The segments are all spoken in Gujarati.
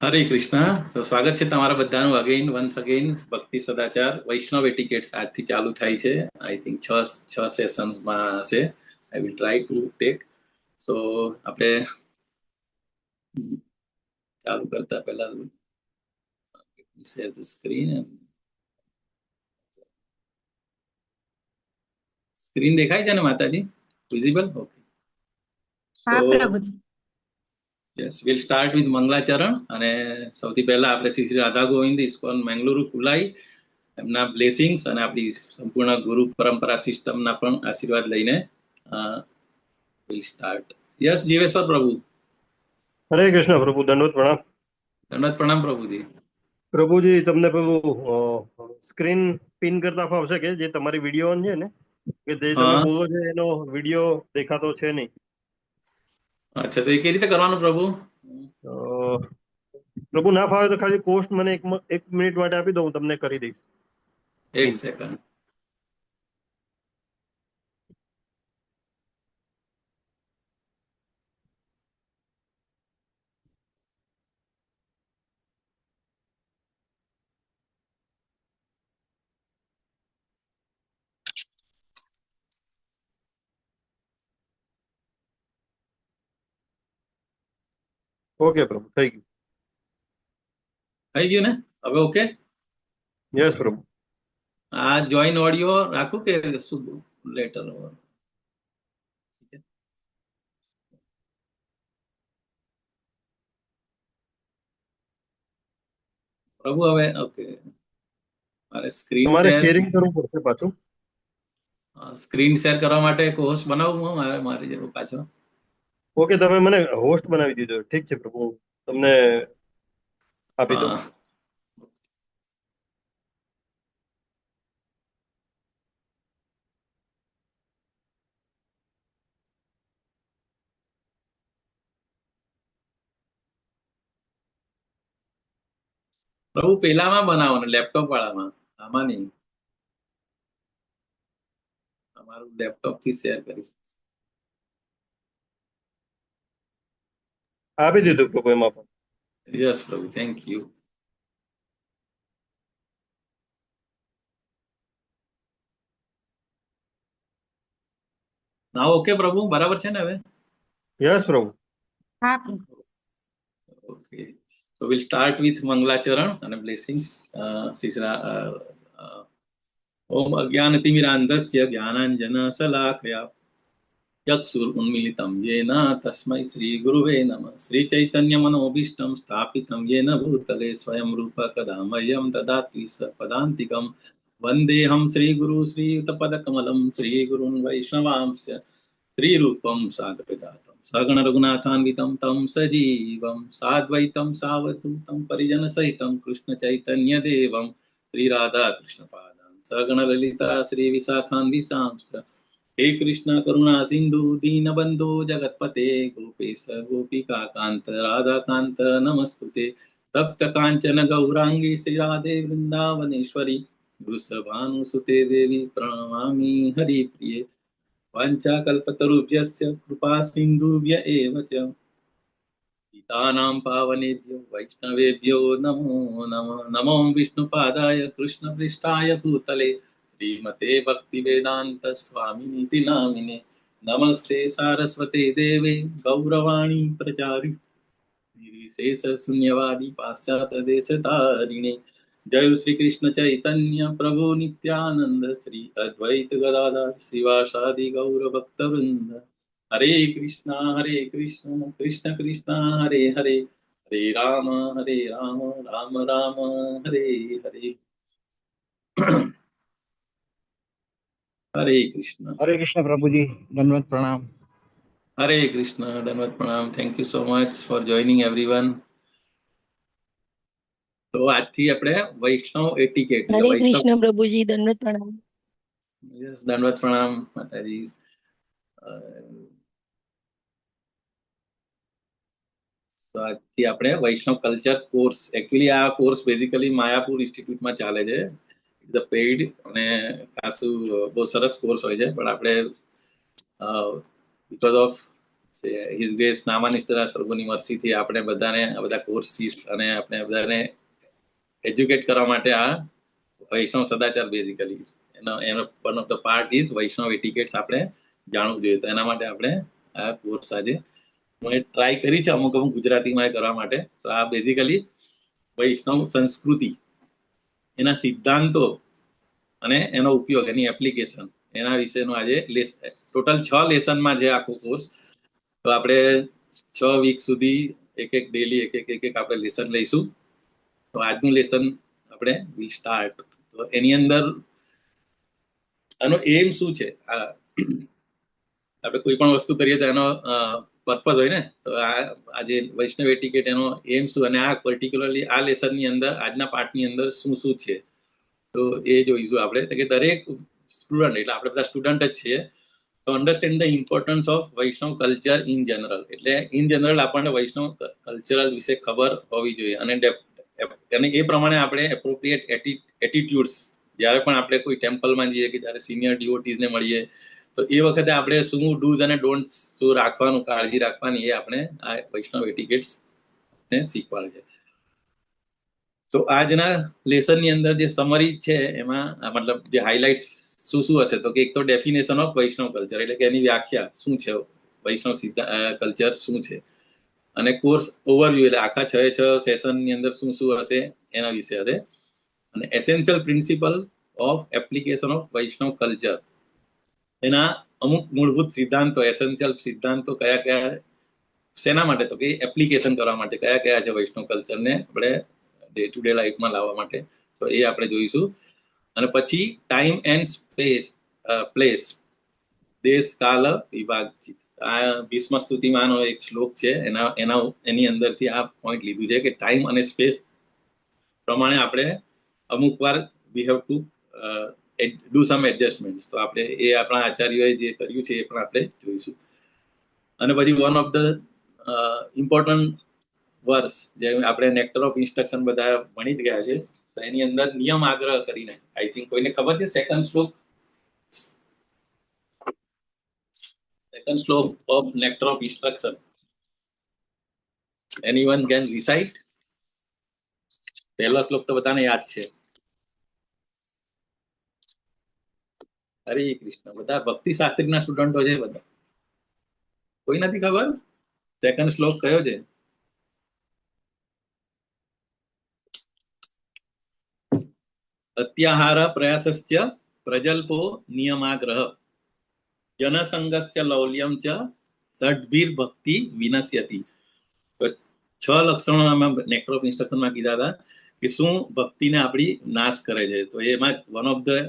હરે કૃષ્ણ. તો સ્વાગત છે તમારા બધાનું અગેન વન્સ અગેન ભક્તિ સદાચાર વૈષ્ણવ એટિકેટ્સ આજથી ચાલુ થાય છે. આઈ થિંક છ સેશન્સમાં હશે. I will try to take. So આપણે ચાલુ કરતા પહેલા શેર ધ સ્ક્રીન. સ્ક્રીન દેખાય છે ને માતાજી? વિઝિબલ? ઓકે. સો હા Prabhuji. Yes, will start with મંગલાચરણ. અને સૌથી પહેલા આપણે શ્રી રાધા ગોવિંદ ઇસ્કોન મેંગલુરુ કુલાઈ એમના બ્લેસિંગ્સ અને આપણી સંપૂર્ણ ગુરુ પરંપરા સિસ્ટમના પણ આશીર્વાદ લઈને વિલ સ્ટાર્ટ. યસ જીવેશ્વર પ્રભુ. હરે કૃષ્ણ પ્રભુ, દંડવત પ્રણામ. દંડવત પ્રણામ પ્રભુજી. પ્રભુજી, તમને પેલું સ્ક્રીન પિન કરતા ફાવશે કે જે તમારી વિડીયો ઓન છે ને, કે જે તમે હા, બોલો છો એનો વિડીયો દેખાતો છે નહીં? અચ્છા, તો એ કેવી રીતે કરવાનું પ્રભુ? અ, પ્રભુ ના ફાવે તો ખાલી પોસ્ટ મને એક મિનિટ માટે આપી દો, હું તમને કરી દઈશ એક પિન. સેકન્ડ. ઓકે પ્રભુ, થઈ ગયું. થઈ ગયું ને? હવે ઓકે. યસ પ્રભુ. આ જોઈન ઓડિયો રાખું કે શું લેટર? પ્રભુ હવે ઓકે. મારે સ્ક્રીન તમારે શેર શેરિંગ કરવું પડશે પાછું. કરવા માટે એક હોસ્ટ બનાવું હું મારે જરૂર પાછો. ઓકે, તમે મને હોસ્ટ બનાવી દીધો. ઠીક છે પ્રભુ, તમને આપી દઉં. હા, પ્રભુ પેલામાં બનાવો ને, લેપટોપ વાળામાં. આમાં નહીં. અમારું લેપટોપ થી શેર કરીશ. આપી દીધું પ્રભુ એમાં પણ. યસ પ્રભુ, થેન્ક યુ. ના ઓકે પ્રભુ, બરાબર છે ને હવે? યસ પ્રભુ. હા પ્રભુ. Okay. So we'll start with મંગલાચરણ અને બ્લેસિંગ્સ. ઓમ અજ્ઞાનતિમિરાંધસ્ય જ્ઞાનાંજન શલાકયા ચક્ષુરુન્મીલિतं येन तस्मै श्रीगुरुवे नमः. श्रीचैतन्यमनोभीष्टं स्थापितं येन भूतले स्वयं रूप कदा मह्यं ददाति पदान्तिकं. वन्देऽहं श्रीगुरु श्रीयुतपदकमलं श्रीगुरुन् वैष्णवांश्च श्रीरूपं साग्रजातं सगण रघुनाथान्वितं तं सजीवं साद्वैतं सावधूतं परिजनसहितं कृष्णचैतन्यदेवं श्रीराधाकृष्णपादान् सगण ललिता श्रीविशाखान्विशांश्च. हे कृष्ण करुणा सिंधु दीनबंधु जगतपते गोपेश गोपिका कांत राधा कांत नमस्तुते. तप्त कांचन गौरांगी श्री राधे वृंदावनेश्वरी वृषभानुसुते देवी प्रणमामि हरिप्रिये. वाञ्छाकल्पतरुभ्यश्च कृपा सिन्धुभ्य एव च पतितानां पावनेभ्यो वैष्णवेभ्यो नमो नमः. नमो विष्णुपादाय कृष्णपृष्ठाय भूतले श्रीमते भक्तिवेदान्त स्वामिनिति नामिने. नमस्ते सारस्वते देवे गौरवाणी प्रचारि निर्विशेष शून्यवादी पाश्चात्य देशतारिणे. जय श्री कृष्ण चैतन्य प्रभु नित्यानंद श्री अद्वैत गदाधर श्रीवासादि गौर भक्त वृंद. हरे कृष्णा कृष्ण कृष्णा हरे हरे हरे राम राम राम हरे हरे. हरे कृष्ण प्रभु जी, धन्यवाद प्रणाम. हरे कृष्ण धन्यवाद प्रणाम. Thank you so much for joining everyone. તો આજથી આપણે વૈષ્ણવ એટિકેટ એટલે હરે વૈષ્ણવ. કૃષ્ણ પ્રભુજી, દંડવત પ્રણામ. યસ, દંડવત પ્રણામ માતાજી. તો આજથી આપણે વૈષ્ણવ કલ્ચર કોર્સ, એકચ્યુઅલી આ કોર્સ બેઝિકલી માયાપુર ઇન્સ્ટિટ્યૂટમાં ચાલે છે. ઇટ્સ અ પેઇડ અને ખાસું બહુ સરસ કોર્સ હોય છે, પણ આપણે બીકોઝ ઓફ હિઝ ગ્રેસ નામાનિષ્ઠરાજ પ્રભુની મરસીથી આપણે બધાને આ બધા કોર્સીસ અને આપણે બધાને એજ્યુકેટ કરવા માટે આ વૈષ્ણવ સદાચાર બેઝિકલી એનો one of the part is Vaishnava etiquettes આપણે જાણવું જોઈએ. તો એના માટે આપણે આ કોર્સ આજે હું ટ્રાય કરી છે અમુક ગુજરાતીમાં કરવા માટે. તો આ બેઝિકલી વૈષ્ણવ સંસ્કૃતિ, એના સિદ્ધાંતો અને એનો ઉપયોગ, એની એપ્લિકેશન, એના વિશેનો આજે ટોટલ 6 લેસનમાં છે આખો કોર્સ. તો આપણે 6 વીક સુધી એક ડેલી એક આપણે લેસન લઈશું. તો આજનું લેસન આપણે વિલ સ્ટાર્ટ. તો એની અંદર આનો એમ શું છે, આપણે કોઈ પણ વસ્તુ કરીએ તો એનો પર્પઝ હોય ને. તો આજે વૈષ્ણવ એટિકેટ એનો એમ શું, અને આ પર્ટિક્યુલરલી આ લેસનની અંદર આજના પાઠની અંદર શું શું છે તો એ જોઈશું આપણે. તો કે દરેક સ્ટુડન્ટ, એટલે આપણે બધા સ્ટુડન્ટ જ છીએ, તો understand the importance of Vaishnava culture in general. એટલે ઇન જનરલ આપણને વૈષ્ણવ કલ્ચરલ વિશે ખબર હોવી જોઈએ અને એ પ્રમાણે આપણે એપ્રોપ્રિએટ એટીટ્યુડ્સ, જ્યારે પણ આપણે કોઈ ટેમ્પલમાં જઈએ કે જ્યારે સિનિયર ડિવોટીઝને મળીએ તો એ વખતે આપણે શું ડૂઝ અને ડોન્ટ્સ શું રાખવાનું, કાળજી રાખવાની, એ આપણે આ વૈષ્ણવ એટિકેટ્સ ને શીખવાડે છે. તો આજના લેસનની અંદર જે સમરી છે એમાં મતલબ જે હાઇલાઇટ્સ શું શું હશે, તો કે એક તો ડેફિનેશન ઓફ વૈષ્ણવ કલ્ચર, એટલે કે એની વ્યાખ્યા શું છે, વૈષ્ણવ કલ્ચર શું છે, અને કોર્સ ઓવરવ્યુ, એટલે આખા 6 સેશનની અંદર શું શું હશે એના વિશે હશે. અને essential principal of application of Vaishnava culture, એના અમુક મૂળભૂત સિદ્ધાંતો, એસેન્શિયલ સિદ્ધાંતો કયા કયા, શેના માટે, તો કે એપ્લિકેશન કરવા માટે કયા કયા છે વૈષ્ણવ કલ્ચરને આપણે ડે ટુ ડે લાઈફમાં લાવવા માટે. તો એ આપણે જોઈશું. અને પછી ટાઈમ એન્ડ સ્પેસ પ્લેસ, દેશ કાલ વિભાગ, આ ભીષ્મ સ્તુતિમાંનો એક શ્લોક છે, એની અંદરથી આ પોઈન્ટ લીધું છે કે ટાઈમ અને સ્પેસ પ્રમાણે આપણે અમુક વાર વી have to do sum adjustment. તો આપણે એ આપણા આચાર્યોએ જે કર્યું છે એ પણ આપણે જોઈશું. અને પછી વન ઓફ ધ ઇમ્પોર્ટન્ટ વર્સ, જે આપણે નેક્ટર ઓફ ઇન્સ્ટ્રક્શન બધા ભણી ગયા છે, તો એની અંદર નિયમ આગ્રહ કરીને, આઈ થિંક કોઈને ખબર છે સેકન્ડ શ્લોક of nectar of instruction, anyone can recite? પહેલો શ્લોક તો બધાને યાદ છે. હરે કૃષ્ણ. બધા ભક્તિ શાસ્ત્રીના સ્ટુડન્ટો છે બધા. કોઈ નથી ખબર સેકન્ડ શ્લોક કયો છે? અત્યાહાર પ્રયાસસ્ય પ્રજલ્પો નિયમાગ્રહ જનસંગસ્ય લૌલ્યમ ચ ષડભીર ભક્તિ વિનશ્યતિ. 6 લક્ષણો અમે નેક્ટર ઓફ ઇન્સ્ટ્રક્શનમાં કીધા હતા કે શું ભક્તિને આપણી નાશ કરે છે. તો એમાં one of the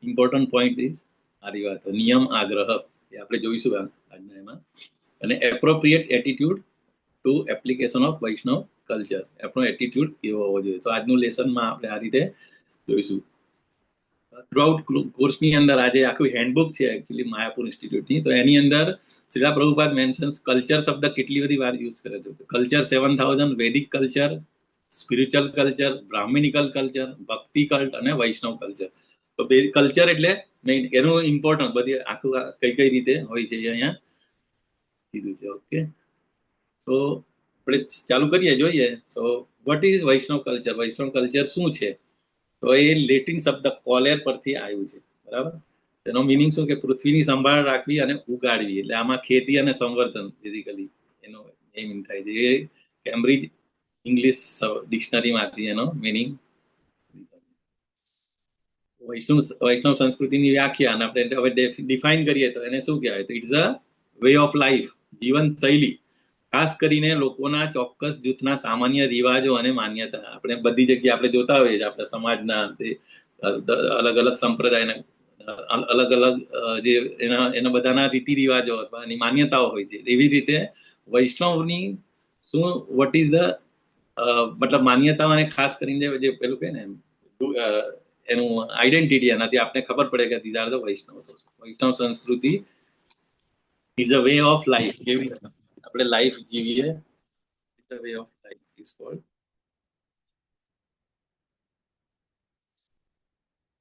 important point is આરી વાત, નિયમ આગ્રહ, એ આપણે જોઈશું આજના એમાં. અને appropriate attitude to application of Vaishnava culture, આપણો એટીટ્યુડ કેવો હોવો જોઈએ. તો આજનું લેસનમાં આપણે આ રીતે જોઈશું. થ્રુઆઉટ કોર્સની અંદર આજે આખું હેન્ડબુક છે એકચ્યુઅલી માયાપુર ઇન્સ્ટિટ્યૂટની, તો એની અંદર શ્રીલા પ્રભુપાદ મેન્શન્સ કલ્ચર શબ્દ કેટલી બધી વાર યુઝ કરે છે. કલ્ચર 7000, વેદિક કલ્ચર, સ્પિરિચ્યુઅલ કલ્ચર, બ્રાહ્મણિકલ કલ્ચર, ભક્તિ કલ્ટ અને વૈષ્ણવ કલ્ચર. તો કલ્ચર એટલે એનું ઇમ્પોર્ટન્સ બધી આખું કઈ રીતે હોય છે અહીંયા કીધું છે. ઓકે, તો આપણે ચાલુ કરીએ, જોઈએ. સો what is Vaishnav culture? Vaishnav culture શું છે? તો એ લેટિન શબ્દ કોલેર પરથી આવ્યું છે, બરાબર. તેનો મિનિંગ શું કે પૃથ્વીની સંભાળ રાખવી અને ઉગાડવી, એટલે આમાં ખેતી અને સંવર્ધન બેઝિકલી એનો મીનિંગ થાય છે. એ કેમ્બ્રિજ ઇંગ્લિશ ડિક્શનરીમાંથી એનો મિનિંગ. વૈષ્ણવ સંસ્કૃતિની વ્યાખ્યા અને આપણે હવે ડિફાઇન કરીએ તો એને શું કહેવાય? તો it's a way of life, જીવન શૈલી, ખાસ કરીને લોકોના ચોક્કસ જૂથના સામાન્ય રિવાજો અને માન્યતા. આપણે બધી જગ્યાએ આપણે જોતા હોઈએ છીએ આપણા સમાજના અલગ અલગ સંપ્રદાયના અલગ અલગ જે એના બધાના રીતિ રિવાજો અથવા એની માન્યતાઓ હોય છે. એવી રીતે વૈષ્ણવની શું વોટ ઇઝ ધ મતલબ માન્યતાઓ, અને ખાસ કરીને જે પેલું કહે ને એનું આઈડેન્ટિટી, એનાથી આપણે ખબર પડે કે this R the Vaishnava sanskriti is a way of life. કેવી આપણે લાઈફ જીવીએ, it's a way of life is called.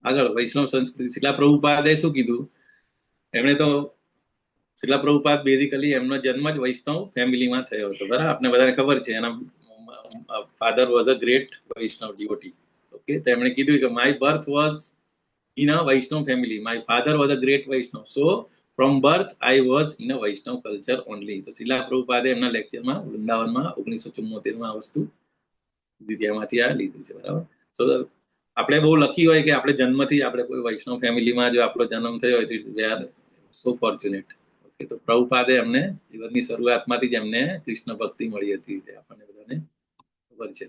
આગળ વૈષ્ણવ સંસ્કૃતિ, શ્રીલા પ્રભુપાદે શું કીધું? એમણે તો શિલા પ્રભુપાદ બેઝિકલી એમનો જન્મ જ વૈષ્ણવ ફેમિલીમાં થયો હતો, બરાબર? આપને બધાને ખબર છે એના father was a great Vaishnava devotee. Okay, તો એમણે કીધું કે my birth was in a Vaishnava family, my father was a great Vaishnava, so from birth I was in a Vaishnava culture only. તો શિલા પ્રભુપાદે એમના લેક્ચરમાં વૃંદાવનમાં 1974 આ વસ્તુ એમાંથી આ લીધું છે, બરાબર? સો આપણે બહુ લકી હોય કે આપણે જન્મથી આપણે કોઈ વૈષ્ણવ ફેમિલીમાં જો આપણો જન્મ થયો હોય તો it's we are so fortunate. Okay, તો પ્રભુપાદે એમને જીવનની શરૂઆતમાંથી જ એમને કૃષ્ણ ભક્તિ મળી હતી, આપણને બધાને ખબર છે.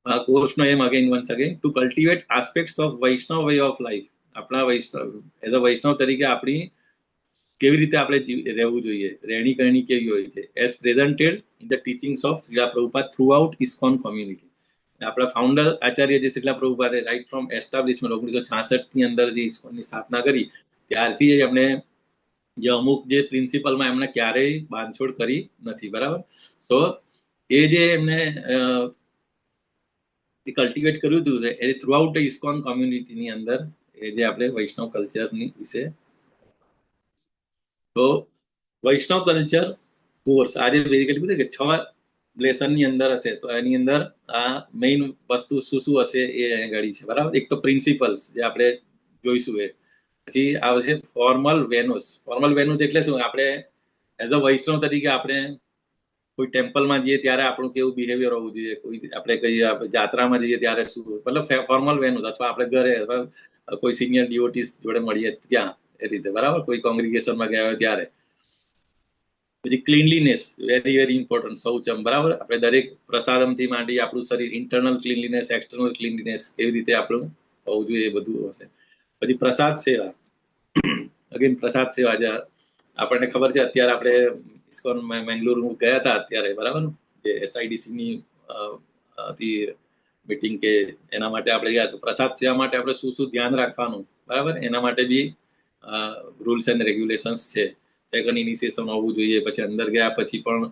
આ કોર્સનો aim again once again to cultivate aspects of Vaishnava way of life. આપણા વૈષ્ણવ એઝ અ વૈષ્ણવ તરીકે આપણી કેવી રીતે આપણે રહેવું જોઈએ, રહેણી કરણી કેવી હોય છે, as presented in the teachings of Srila Prabhupada throughout ISKCON community. આપણા ફાઉન્ડર આચાર્ય જે શ્રીલા પ્રભુપાદે રાઈટ ફ્રોમ એસ્ટાબ્લિશમેન્ટ 1966 ની અંદર જે ઇસ્કોનની સ્થાપના કરી ત્યારથી એમણે જે અમુક જે પ્રિન્સિપલમાં એમણે ક્યારેય બાંધછોડ કરી નથી, બરાબર? સો એ જે એમને કલ્ટિવેટ કર્યું હતું એ થ્રુ આઉટ ઇસ્કોન કોમ્યુનિટીની અંદર એ જે આપણે વૈષ્ણવ કલ્ચરની વિશે. તો વૈષ્ણવ કલ્ચર કોર્સ આજે બેઝિકલી બધું કે 6 લેસનની અંદર હશે, તો એની અંદર આ મેઇન વસ્તુ શું શું હશે એ ગળી છે, બરાબર? એક તો પ્રિન્સિપલ્સ જે આપણે જોઈશું, એ પછી આવશે ફોર્મલ વેન્યુસ. ફોર્મલ વેન્યુસ એટલે શું? આપણે એઝ અ વૈષ્ણવ તરીકે આપણે કોઈ ટેમ્પલમાં જઈએ ત્યારે આપણું કેવું બિહેવિયર હોવું જોઈએ, કોઈ આપણે કઈ જાત્રામાં જઈએ ત્યારે શું, મતલબ ફોર્મલ વેન્યુસ, અથવા આપણે ઘરે કોઈ સિનિયર ડિવોટીસ જોડે મળીએ ત્યાં એ રીતે, બરાબર? કોઈ કોંગ્રીગેશનમાં ગયા હોય ત્યારે. પછી ક્લીનલીનેસ, વેરી વેરી ઇમ્પોર્ટન્ટ, શૌચમ, બરાબર? આપણે દરેક પ્રસાદમથી માંડી આપણું શરીર ઇન્ટરનલ ક્લીનલીનેસ, એક્સટર્નલ ક્લીનલીનેસ એવી રીતે આપણું હોવું જોઈએ, એ બધું હશે. પછી પ્રસાદ સેવા, અગેન પ્રસાદ સેવા જે આપણને ખબર છે અત્યારે આપણે ઇસ્કોન મેંગલુરુ ગયા હતા અત્યારે, બરાબર? જે SIDC ની હતી મીટિંગ કે એના માટે આપણે ગયા, તો પ્રસાદ સેવા માટે આપણે શું શું ધ્યાન રાખવાનું, બરાબર? એના માટે બી રૂલ્સ એન્ડ રેગ્યુલેશન્સ છે. સેકન્ડ ઇનિશિએશન હોવું જોઈએ, પછી અંદર ગયા પછી પણ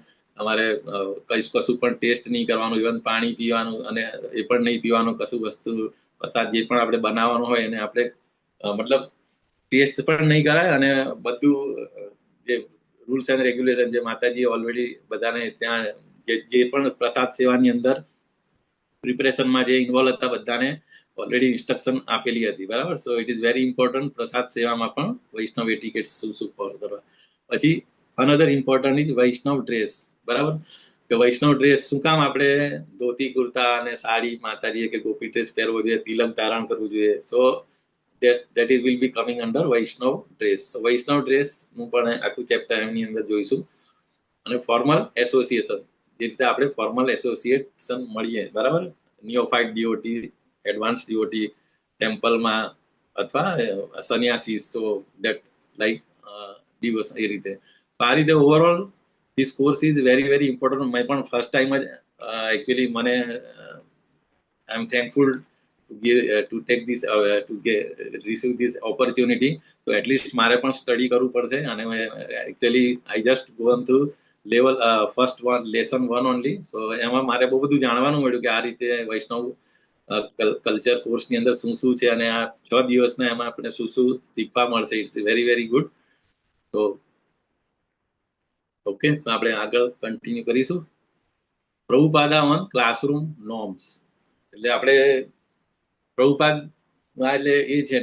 અમારે કશું પણ ટેસ્ટ નહીં કરવાનું, ઇવન પાણી પીવાનું અને એ પણ નહીં પીવાનું, કશું વસ્તુ પ્રસાદ જે પણ આપણે બનાવવાનું હોય એને આપણે મતલબ ટેસ્ટ પણ નહીં કરાય, અને બધું જે રૂલ્સ એન્ડ રેગ્યુલેશન જે માતાજી ઓલરેડી બધાને ત્યાં જે પણ પ્રસાદ સેવાની અંદર પ્રિપરેશનમાં જે ઇન્વોલ્વ હતા બધાને ઓલરેડી ઇન્સ્ટ્રક્શન આપેલી હતી, બરાબર? So it is very important પ્રસાદ સેવામાં પણ વૈષ્ણવ એટિકેટ્સ શું શું ફોલો કરવા. પછી another important is Vaishnav dress, બરાબર? કે વૈષ્ણવ ડ્રેસ શું કામ આપણે ધોતી કુર્તા અને સાડી માતાજીએ કે ગોપી ડ્રેસ પહેરવો જોઈએ, તિલક ધારણ કરવું જોઈએ? સો that it will be coming under Vaishnav dress. So Vaishnav dress નું પણ આખું ચેપ્ટર એમની અંદર જોઈશું. અને ફોર્મલ એસોસિએશન, જે રીતે આપણે ફોર્મલ એસોસિએશન મળીએ, બરાબર? નિયોફાઇટ ડિવોટી, એડવાન્સ ડિવોટી, ટેમ્પલમાં અથવા સન્યાસી, સો દેટ લાઈક ડિવોર્સ, એ રીતે. તો આ રીતે overall this course is very very important. મેં પણ ફર્સ્ટ ટાઈમ જ એકચ્યુઅલી મને I am thankful to take this receive this opportunity. So at least મારે પણ સ્ટડી કરવું પડશે, અને actually I just gone through level first one lesson 1 only. So એમાં મારે બહુ બધું જાણવાનું મળ્યું કે આ રીતે વૈષ્ણવ કલ્ચર કોર્સની અંદર શું શું છે, અને આ 6 દિવસના એમાં આપણે શું શું શીખવા મળશે. It's very very good. તો ઓકે, તો આપણે આગળ કન્ટિન્યુ કરીશું. પ્રભુપાદા ઓન ક્લાસરૂમ નોર્મ્સ, એટલે આપણે પ્રભુપાદ એટલે એ છે,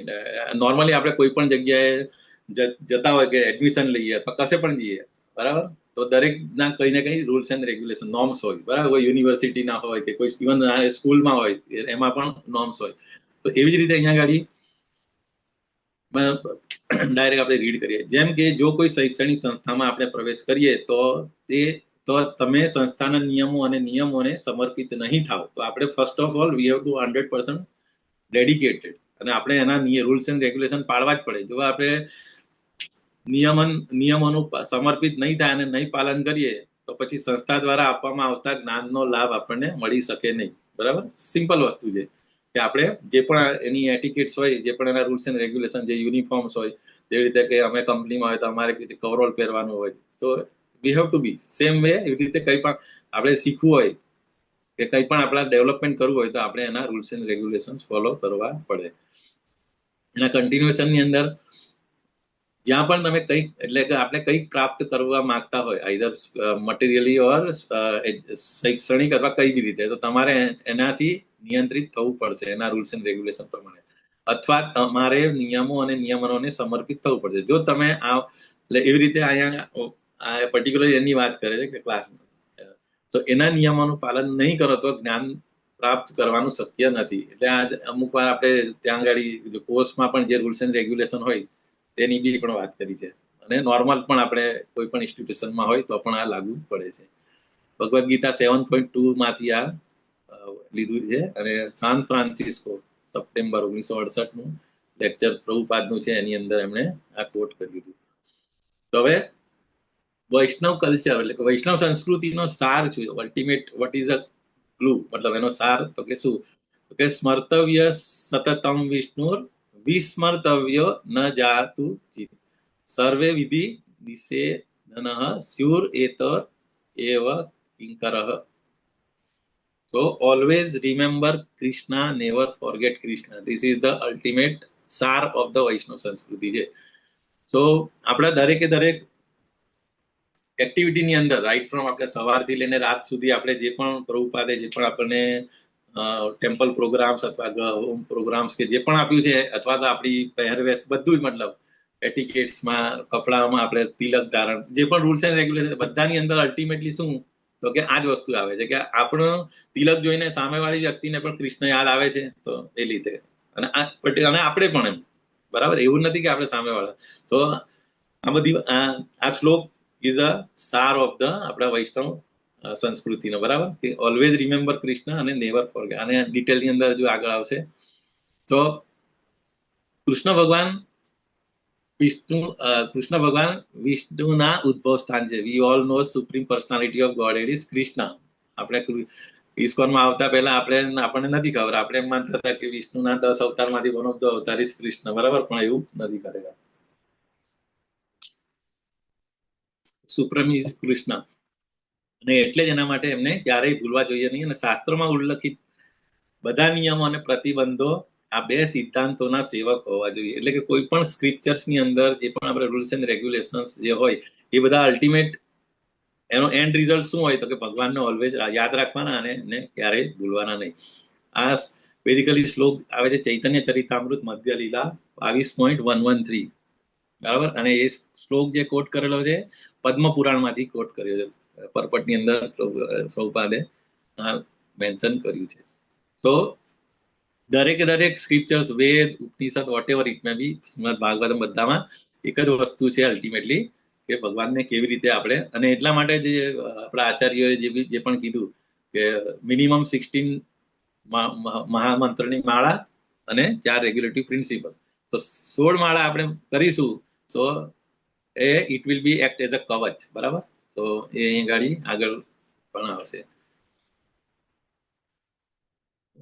નોર્મલી આપણે કોઈ પણ જગ્યાએ જતા હોય કે એડમિશન લઈએ અથવા કશે પણ જઈએ, બરાબર? તો દરેક ના કઈ ને કઈ રૂલ્સ એન્ડ રેગ્યુલેશન નોર્મ્સ હોય, બરાબર? કોઈ યુનિવર્સિટી ના હોય કે કોઈ ઇવન સ્કૂલમાં હોય એમાં પણ નોર્મ્સ હોય. તો એવી જ રીતે અહીંયા આગળ ડાયરેક્ટ આપણે રીડ કરીએ, જેમ કે જો કોઈ શૈક્ષણિક સંસ્થામાં આપણે પ્રવેશ કરીએ તો તમે સંસ્થાના નિયમો અને નિયમોને સમર્પિત નહીં થાવ, તો આપણે first of all V have two 100% dedicated, અને આપણે એના રૂલ્સ એન્ડ રેગ્યુલેશન પાળવા જ પડે. જો આપણે નિયમોનું સમર્પિત નહીં થાય અને નહીં પાલન કરીએ તો પછી સંસ્થા દ્વારા આપવામાં આવતા જ્ઞાનનો લાભ આપણને મળી શકે નહીં, બરાબર? સિમ્પલ વસ્તુ છે કે આપણે જે પણ એની એટિકેટ્સ હોય, જે પણ એના રૂલ્સ એન્ડ રેગ્યુલેશન, જે યુનિફોર્મ્સ હોય, જેવી રીતે કે અમે કંપનીમાં હોય તો અમારે કવરોલ પહેરવાનું હોય, so we have to be same way. એવી રીતે કંઈ પણ આપણે શીખવું હોય કે કંઈ પણ આપણા ડેવલપમેન્ટ કરવું હોય તો આપણે એના રૂલ્સ એન્ડ રેગ્યુલેશન્સ ફોલો કરવા પડે. એના કન્ટિન્યુએશનની અંદર જ્યાં પણ તમે કંઈક એટલે કે આપણે કંઈક પ્રાપ્ત કરવા માંગતા હોય આઈધર મટીરિયલી ઓર શૈક્ષણિક અથવા કઈ બી રીતે, તો તમારે એનાથી નિયંત્રિત થવું પડશે એના રૂલ્સ એન્ડ રેગ્યુલેશન પ્રમાણે, અથવા તમારે નિયમો અને નિયમનોને સમર્પિત થવું પડશે. જો તમે આ એટલે એવી રીતે અહીંયા પર્ટિક્યુલર એની વાત કરે છે કે ક્લાસમાં, તો એના નિયમોનું પાલન નહીં કરો તો જ્ઞાન પ્રાપ્ત કરવાનું શક્ય નથી. એટલે આ અમુક વાર આપણે ત્યાં આગળ કોર્સમાં પણ જે રૂલ્સ એન્ડ રેગ્યુલેશન હોય તેની બી પણ વાત કરી છે, અને નોર્મલ પણ આપણે કોઈ પણ ઇન્સ્ટિટ્યુશનમાં હોય તો પણ આ લાગુ પડે છે. ભગવદ્ ગીતા 7.2 માંથી આ લીધું છે, અને સાન ફ્રાન્સિસ્કો સપ્ટેમ્બર 1968 નું લેક્ચર પ્રભુપાદનું છે, એની અંદર એમણે આ કોટ કર્યું હતું. તો હવે વૈષ્ણવ કલ્ચર એટલે કે વૈષ્ણવ સંસ્કૃતિનો સાર છે, ultimate what is a clue, મતલબ એનો સાર તો કે શું, તો કે સ્મર્તવ્ય સતતમ વિષ્ણુર વિસ્મર્તવ્ય ન જાતુ ચિત સર્વે વિધિ નિષેધનઃ સ્યુર એતર એવ કિંકરઃ. So always remember Krishna, never forget Krishna. This is the ultimate sar of the Vaishnav સંસ્કૃતિ છે. So આપણા દરેકે દરેક એક્ટિવિટીની અંદર રાઈટ ફ્રોમ આપણે સવારથી લઈને રાત સુધી આપણે જે પણ પ્રભુપાદે જે પણ આપણને ટેમ્પલ પ્રોગ્રામ્સ અથવા હોમ પ્રોગ્રામ્સ કે જે પણ આપ્યું છે, અથવા તો આપણી પહેરવેશ બધું જ, મતલબ એટિકેટ્સમાં, કપડામાં આપણે તિલક ધારણ, જે પણ રૂલ્સ એન્ડ રેગ્યુલેશન બધાની અંદર અલ્ટિમેટલી શું, તો કે આ જ વસ્તુ આવે છે કે આપણો તિલક જોઈને સામેવાળી વ્યક્તિને પણ કૃષ્ણ યાદ આવે છે. તો એ રીતે અને આપણે પણ એમ, બરાબર, એવું નથી કે આપણે સામેવાળા. તો આ બધી આ શ્લોક ઇઝ અ સાર ઓફ ધ આપણા વૈષ્ણવ સંસ્કૃતિનો, બરાબર, કે ઓલવેઝ રિમેમ્બર કૃષ્ણ અને નેવર ફોરગેટ. અને ડિટેલની અંદર જો આગળ આવશે તો કૃષ્ણ ભગવાન વિષ્ણુના ઉદ્ભવ સ્થાન છે. We all know supreme personality of God is Krishna. આપણે ઇસ્કોનમાં આવતા પહેલા આપણને નથી ખબર, આપણે એમ માનતા હતા કે વિષ્ણુના 10 અવતારમાંથી વન ઓફ ધ અવતાર ઇઝ કૃષ્ણ, બરાબર, પણ એવું નથી ખરેખર. સુપ્રીમ ઇઝ કૃષ્ણ, અને એટલે જ એના માટે એમને ક્યારેય ભૂલવા જોઈએ નહીં. અને શાસ્ત્રોમાં ઉલ્લેખિત બધા નિયમો અને પ્રતિબંધો આ બે સિદ્ધાંતોના સેવક હોવા જોઈએ. એટલે કે કોઈ પણ સ્ક્રિપ્ચર્સની અંદર જે પણ આપણે રૂલ્સ એન્ડ રેગ્યુલેશન્સ જે હોય એ બધા અલ્ટિમેટ એનો એન્ડ રિઝલ્ટ શું હોય, તો કે ભગવાનને ઓલવેઝ યાદ રાખવાના અને એને ક્યારેય ભૂલવાના નહીં. આ બેઝિકલી શ્લોક આવે છે ચૈતન્ય ચરિતામૃત મધ્ય લીલા 22.113, બરાબર. અને એ શ્લોક જે કોટ કરેલો છે પદ્મ પુરાણમાંથી કોટ કર્યો છે, પરપટની અંદર પ્રભુપાદે મેન્શન કર્યું છે. તો દરેકે દરેક સ્ક્રિપ્ચર્સ, વેદ, ઉપનિષદ, વોટ એવર ઇટ મે બી, શ્રીમદ ભાગવતમ, બધામાં એક જ વસ્તુ છે અલ્ટિમેટલી, કે ભગવાનને કેવી રીતે આપણે, અને એટલા માટે જે આપણા આચાર્યોએ જે પણ કીધું કે મિનિમમ 16 મહામંત્રની માળા અને 4 રેગ્યુલેટરી પ્રિન્સિપલ. તો 16 માળા આપણે કરીશું તો it will be act as a કવચ, બરાબર. તો એ અહીં આગળ પણ આવશે.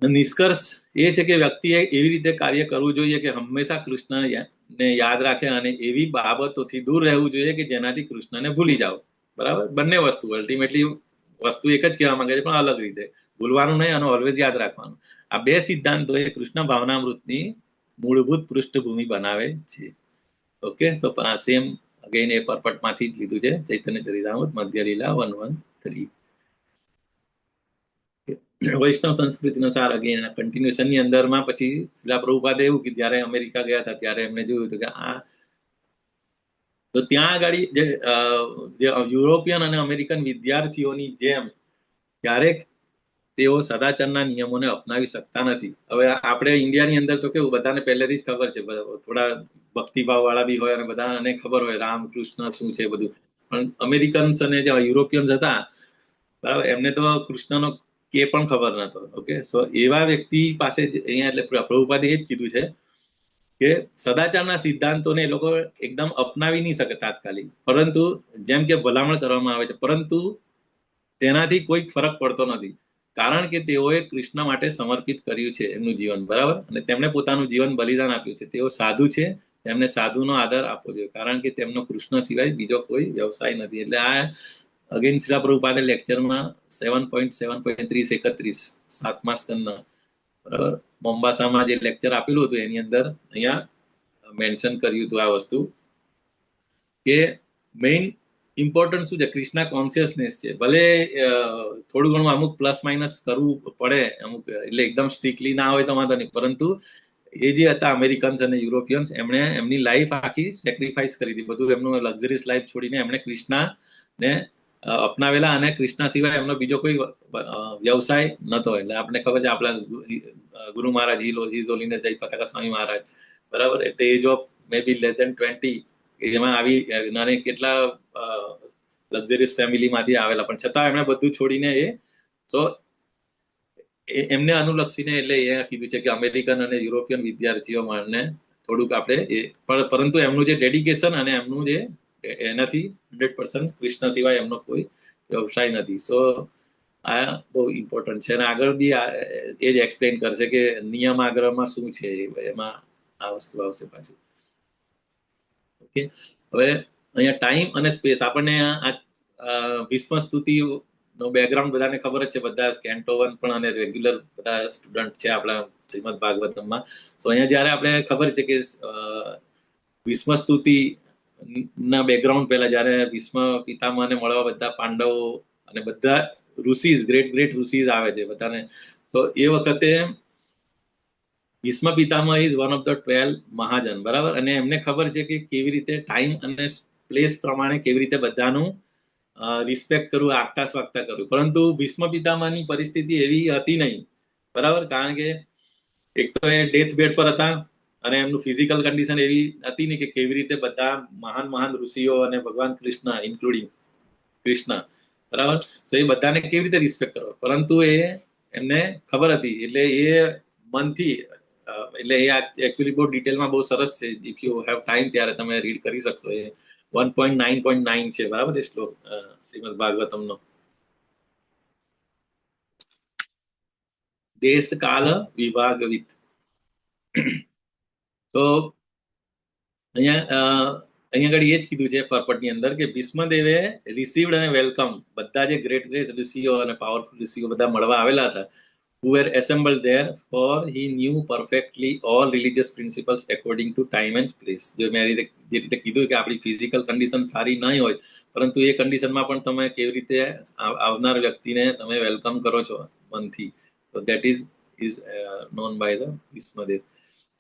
નિષ્કર્ષ એ છે કે વ્યક્તિએ એવી રીતે કાર્ય કરવું જોઈએ કે હંમેશા કૃષ્ણને યાદ રાખે અને એવી બાબતોથી દૂર રહેવું જોઈએ કે જેનાથી કૃષ્ણને ભૂલી જાઓ, બરાબર. બંને વસ્તુ અલ્ટિમેટલી વસ્તુ એક જ કહેવા માંગે છે, પણ અલગ રીતે. ભૂલવાનું નહીં અને ઓલવેઝ યાદ રાખવાનું. આ બે સિદ્ધાંતો એ કૃષ્ણ ભાવનામૃતની મૂળભૂત પૃષ્ઠભૂમિ બનાવે છે. ઓકે, તો સેમ અગેન એ પરપટમાંથી જ લીધું છે, ચૈતન્ય ચરિતામૃત મધ્ય લીલા 113. વૈષ્ણવ સંસ્કૃતિનો સાર અગેન કન્ટિન્યુએશન ની અંદરમાં પછી શ્રીલા પ્રભુપાદે એવું કે જ્યારે અમેરિકા ગયા હતા ત્યારે એમને જોયું હતું કે તો ત્યાં આગળ જે યુરોપિયન અને અમેરિકન વિદ્યાર્થીઓની જેમ ક્યારેક તેઓ સદાચારના નિયમોને અપનાવી શકતા નથી. હવે આપણે ઇન્ડિયાની અંદર તો કેવું, બધાને પહેલેથી જ ખબર છે, થોડા ભક્તિભાવ વાળા બી હોય અને બધાને ખબર હોય રામ કૃષ્ણ શું છે બધું. પણ અમેરિકન્સ અને જે યુરોપિયન્સ હતા, બરાબર, એમને તો કૃષ્ણનો કે પણ ખબર નતો. ઓકે, સો એવા વ્યક્તિ પાસે અહીંયા એટલે પ્રભુપાદે એ જ કીધું છે કે સદાચારના સિદ્ધાંતોને એ લોકો એકદમ અપનાવી નહીં શકે તાત્કાલિક, પરંતુ જેમ કે ભલામણ કરવામાં આવે છે, પરંતુ તેનાથી કોઈ ફરક પડતો નથી, કારણ કે તેઓએ કૃષ્ણ માટે સમર્પિત કર્યું છે એમનું જીવન, બરાબર. અને તેમણે પોતાનું જીવન બલિદાન આપ્યું છે. તેઓ સાધુ છે, તેમને સાધુનો આદર આપવો જોઈએ, કારણ કે તેમનો કૃષ્ણ સિવાય બીજો કોઈ વ્યવસાય નથી. એટલે આ અગેન શ્રીલા પ્રભુપાદે લેક્ચરમાં 7.7.30-31 7મા સ્કંદના, બરાબર, મોમ્બાસામાં જે લેક્ચર આપેલું હતું એની અંદર અહીંયા મેન્શન કર્યું હતું આ વસ્તુ, કે મેઇન ઇમ્પોર્ટન્ટ શું છે, કૃષ્ણા કોન્શિયસનેસ છે. ભલે થોડું ઘણું અમુક પ્લસ માઇનસ કરવું પડે અમુક, એટલે એકદમ સ્ટ્રિક્ટલી ના હોય તો વાંધો નહીં, પરંતુ એ જે હતા અમેરિકન્સ અને યુરોપિયન્સ, એમણે એમની લાઈફ આખી સેક્રિફાઈસ કરી હતી, બધું એમનું લક્ઝરીસ લાઈફ છોડીને એમણે કૃષ્ણાને અપનાવેલા, અને કૃષ્ણા સિવાય એમનો બીજો કોઈ વ્યવસાય નતો. એટલે આપણે ખબર છે આપણા ગુરુ મહારાજ હિઝ હોલીનેસ જય પતાકા સ્વામી મહારાજ, બરાબર, એટલે age of may be less than 20, એમાં આવી નાની કેટલા લક્ઝરિયસ ફેમિલીમાંથી આવેલા, પણ છતાં એમણે બધું છોડીને એમને અનુલક્ષીને એટલે એ કીધું છે કે અમેરિકન અને યુરોપિયન વિદ્યાર્થીઓ માટે થોડુંક આપણે પરંતુ એમનું જે ડેડિકેશન અને એમનું જે એનાથી 100% કૃષ્ણ સિવાય એમનો કોઈ વ્યવસાય નથી. સો આ બહુ ઇમ્પોર્ટન્ટ છે, અને આગળ બી એ જ એક્સપ્લેન કરશે કે નિયમ આગ્રહમાં શું છે, એમાં આ વસ્તુ આવશે પાછું. ઓકે, હવે અહીંયા ટાઈમ અને સ્પેસ આપણને ભીષ્મ સ્તુતિ નો બેકગ્રાઉન્ડ બધાને ખબર જ છે, બધા કેન્ટો 1 પણ અને રેગ્યુલર બધા સ્ટુડન્ટ છે આપણા શ્રીમદ ભાગવતમમાં. તો અહીંયા જયારે આપણે ખબર છે કે ભીષ્મ સ્તુતિ ના બેકગ્રાઉન્ડ પહેલા જયારે ભીષ્મ પિતામહને મળવા બધા પાંડવો અને બધા ઋષિઝ, ગ્રેટ ઋષિઝ આવે છે બધાને, તો એ વખતે Bhishma Pitamah is one of the 12 મહાજન, બરાબર, અને એમને ખબર છે કે કેવી રીતે ટાઈમ અને પ્લેસ પ્રમાણે કેવી રીતે બધાનું રિસ્પેક્ટ કરવું, આગતા સ્વાગતા કરવું. પરંતુ ભીષ્મ પિતામહની પરિસ્થિતિ એવી હતી નહીં, બરાબર, કારણ કે એક તો એ ડેથ બેડ પર હતા અને એમનું ફિઝિકલ કન્ડિશન એવી હતી ને કે કેવી રીતે બધા મહાન ઋષિઓ અને ભગવાન કૃષ્ણ ઇન્ક્લુડિંગ કૃષ્ણ, બરાબર, તો એ બધાને કેવી રીતે રિસ્પેક્ટ કરો. પરંતુ એમને ખબર હતી, એટલે એ મનથી, એટલે એ એકચ્યુઅલી બહુ ડિટેલમાં બહુ સરસ છે, ઇફ યુ હેવ ટાઈમ ત્યારે તમે રીડ કરી શકશો. એ 1.9.9 છે, બરાબર, એ શ્લોક શ્રીમદ ભાગવતમનો. દેશ કાલ વિભાગવિત. તો અહીંયા આગળ એ જ કીધું છે પર્પટની અંદર કે ભીષ્મદેવે રિસીવડ અને વેલકમ બધા જે ગ્રેટ ઋષિઓ અને પાવરફુલ ઋષિઓ બધા મળવા આવેલા હતા, who were assembled there, for he knew perfectly all religious principles according to time and place. જે મેં જે રીતે કીધું કે આપણી ફિઝિકલ કન્ડિશન સારી નહીં હોય, પરંતુ એ કન્ડિશનમાં પણ તમે કેવી રીતે આવનાર વ્યક્તિને તમે વેલકમ કરો છો મનથી. So that is known by the Bhishmadev.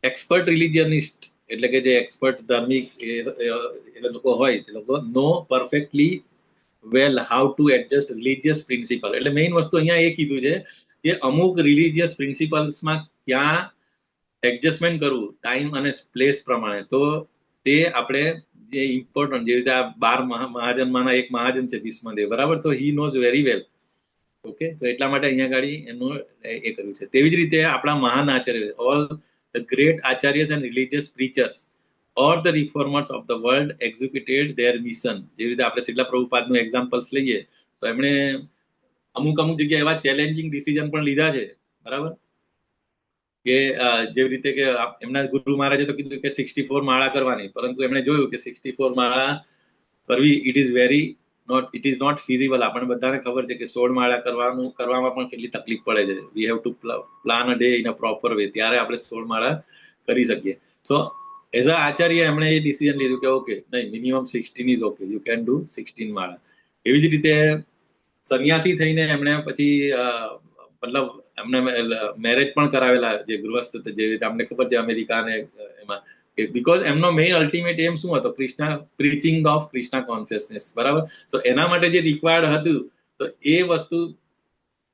Expert religionist એટલે કે જે એક્સપર્ટ ધાર્મિક એ લોકો હોય, તે લોકો know perfectly well how to adjust religious principle. એટલે મેઇન વસ્તુ અહીંયા એ કીધું છે કે અમુક રિલિજિયસ પ્રિન્સિપલ્સમાં ક્યાં એડજસ્ટમેન્ટ કરવું ટાઈમ અને પ્લેસ પ્રમાણે. તો તે આપણે જે ઇમ્પોર્ટન્ટ, જે રીતે આ 12 મહાજનમાંના એક મહાજન છે ભીષ્મદેવ, બરાબર, તો he knows very well. Okay, તો એટલા માટે અહીંયા ગાડી એનું એ કર્યું છે. તેવી જ રીતે આપણા મહાન આચાર્ય, all the great acharyas and religious preachers or the reformers of the world executed their mission. જેવી રીતે આપણે શીલા પ્રભુપાદનું એક્ઝામ્પલ્સ લઈએ તો એમણે અમુક જગ્યાએ એવા ચેલેન્જિંગ ડિસિઝન પણ લીધા છે, બરાબર, કે જેવી રીતે કે એમના ગુરુ મહારાજે તો કીધું કે 64 માળા કરવાની, પરંતુ એમણે જોયું કે 64 માળા કરવી ઇટ ઇઝ નોટ ફિઝિબલ. આપણને બધાને ખબર છે કે 16 માળા કરવામાં પણ કેટલી તકલીફ પડે છે. વી have two plan a day in a proper way, ત્યારે આપણે 16 માળા કરી શકીએ. સો એઝ અ આચાર્ય એમણે એ ડિસિઝન લીધું કે ઓકે, નહીં, minimum 16 is okay, you can do 16 માળા. એવી જ રીતે સંન્યાસી થઈને એમણે પછી મતલબ એમને મેરેજ પણ કરાવેલા, જે ગૃહસ્થ, જે રીતે અમને ખબર છે અમેરિકા અને એમાં, બીકોઝ એમનો મેઇન અલ્ટિમેટ એમ શું હતો, પ્રીચિંગ ઓફ કૃષ્ણા કોન્શિયસનેસ, બરાબર. તો એના માટે જે રિક્વાયર્ડ હતું, તો એ વસ્તુ